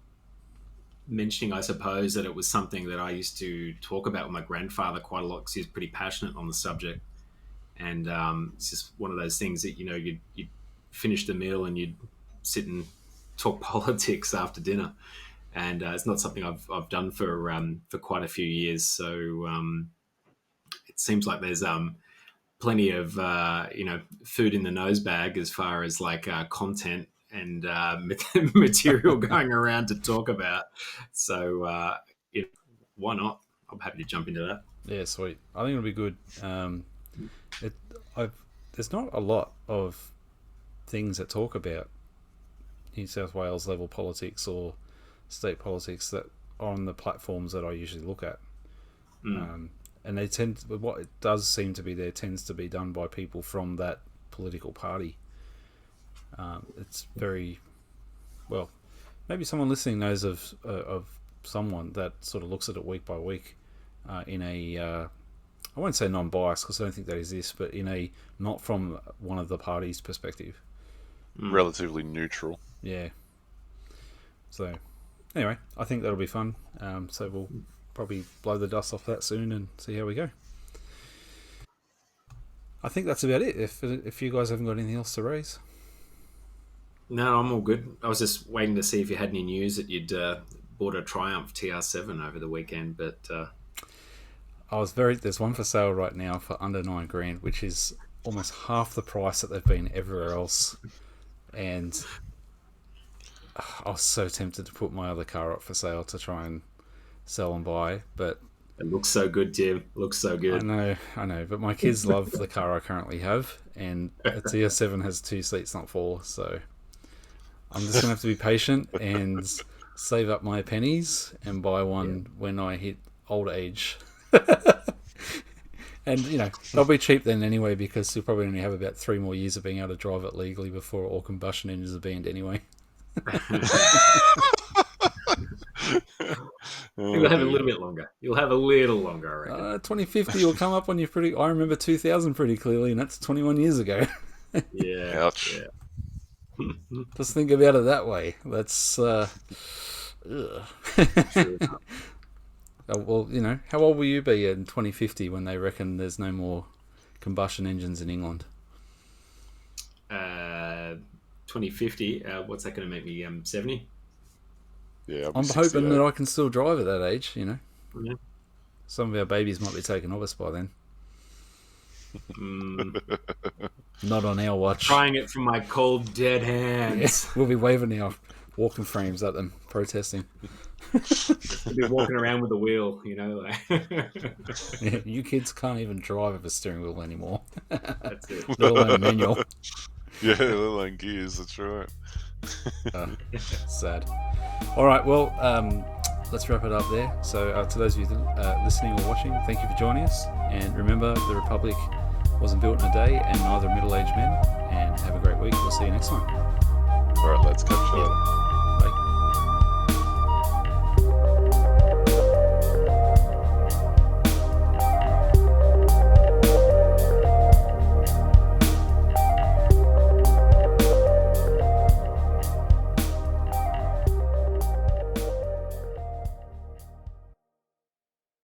Speaker 3: mentioning, I suppose, that it was something that I used to talk about with my grandfather quite a lot, because he was pretty passionate on the subject. And it's just one of those things that, you'd finish the meal and you'd sit and talk politics after dinner. And it's not something I've done for quite a few years. So it seems like there's plenty of food in the nose bag as far as like content and material going around to talk about. So why not? I'm happy to jump into that.
Speaker 1: Yeah, sweet. I think it'll be good. There's not a lot of things that talk about New South Wales level politics or state politics that are on the platforms that I usually look at. And they what it does seem to be there tends to be done by people from that political party. It's very well. Maybe someone listening knows of someone that sort of looks at it week by week in a. I won't say non-biased, because I don't think that exists, but in a not from one of the parties' perspective.
Speaker 2: Relatively neutral.
Speaker 1: Yeah. So, anyway, I think that'll be fun. So we'll probably blow the dust off that soon and see how we go. I think that's about it. If you guys haven't got anything else to raise.
Speaker 3: No, I'm all good. I was just waiting to see if you had any news that you'd bought a Triumph TR7 over the weekend, but...
Speaker 1: There's one for sale right now for under $9,000, which is almost half the price that they've been everywhere else. And I was so tempted to put my other car up for sale to try and sell and buy, but
Speaker 3: it looks so good, Tim. Looks so good.
Speaker 1: I know, but my kids love the car I currently have, and a TR7 has 2 seats, not 4, so I'm just gonna have to be patient and save up my pennies and buy one when I hit old age. And they'll be cheap then anyway, because you'll probably only have about 3 more years of being able to drive it legally before all combustion engines are banned anyway.
Speaker 3: You'll have a little bit longer. You'll have a little longer, I reckon.
Speaker 1: 2050 will come up on you pretty. I remember 2000 pretty clearly, and that's 21 years ago.
Speaker 3: Yeah.
Speaker 2: Ouch.
Speaker 3: Yeah.
Speaker 1: Just think about it that way. That's. Well, how old will you be in 2050 when they reckon there's no more combustion engines in England?
Speaker 3: 2050. What's that going to make me? 70.
Speaker 2: Yeah,
Speaker 1: I'm hoping that I can still drive at that age. You know,
Speaker 3: Yeah.
Speaker 1: some of our babies might be taken off us by then. Not on our watch.
Speaker 3: Trying it from my cold, dead hands.
Speaker 1: Yeah, we'll be waving our walking frames at them, protesting.
Speaker 3: We'll be walking around with a wheel, you know.
Speaker 1: Yeah, you kids can't even drive with a steering wheel anymore.
Speaker 3: That's it.
Speaker 1: Let alone a manual.
Speaker 2: Yeah, let alone gears. That's right.
Speaker 1: Sad. All right, well, let's wrap it up there. So to those of you listening or watching, thank you for joining us. And remember, the Republic wasn't built in a day, and neither are middle-aged men. And have a great week. We'll see you next time.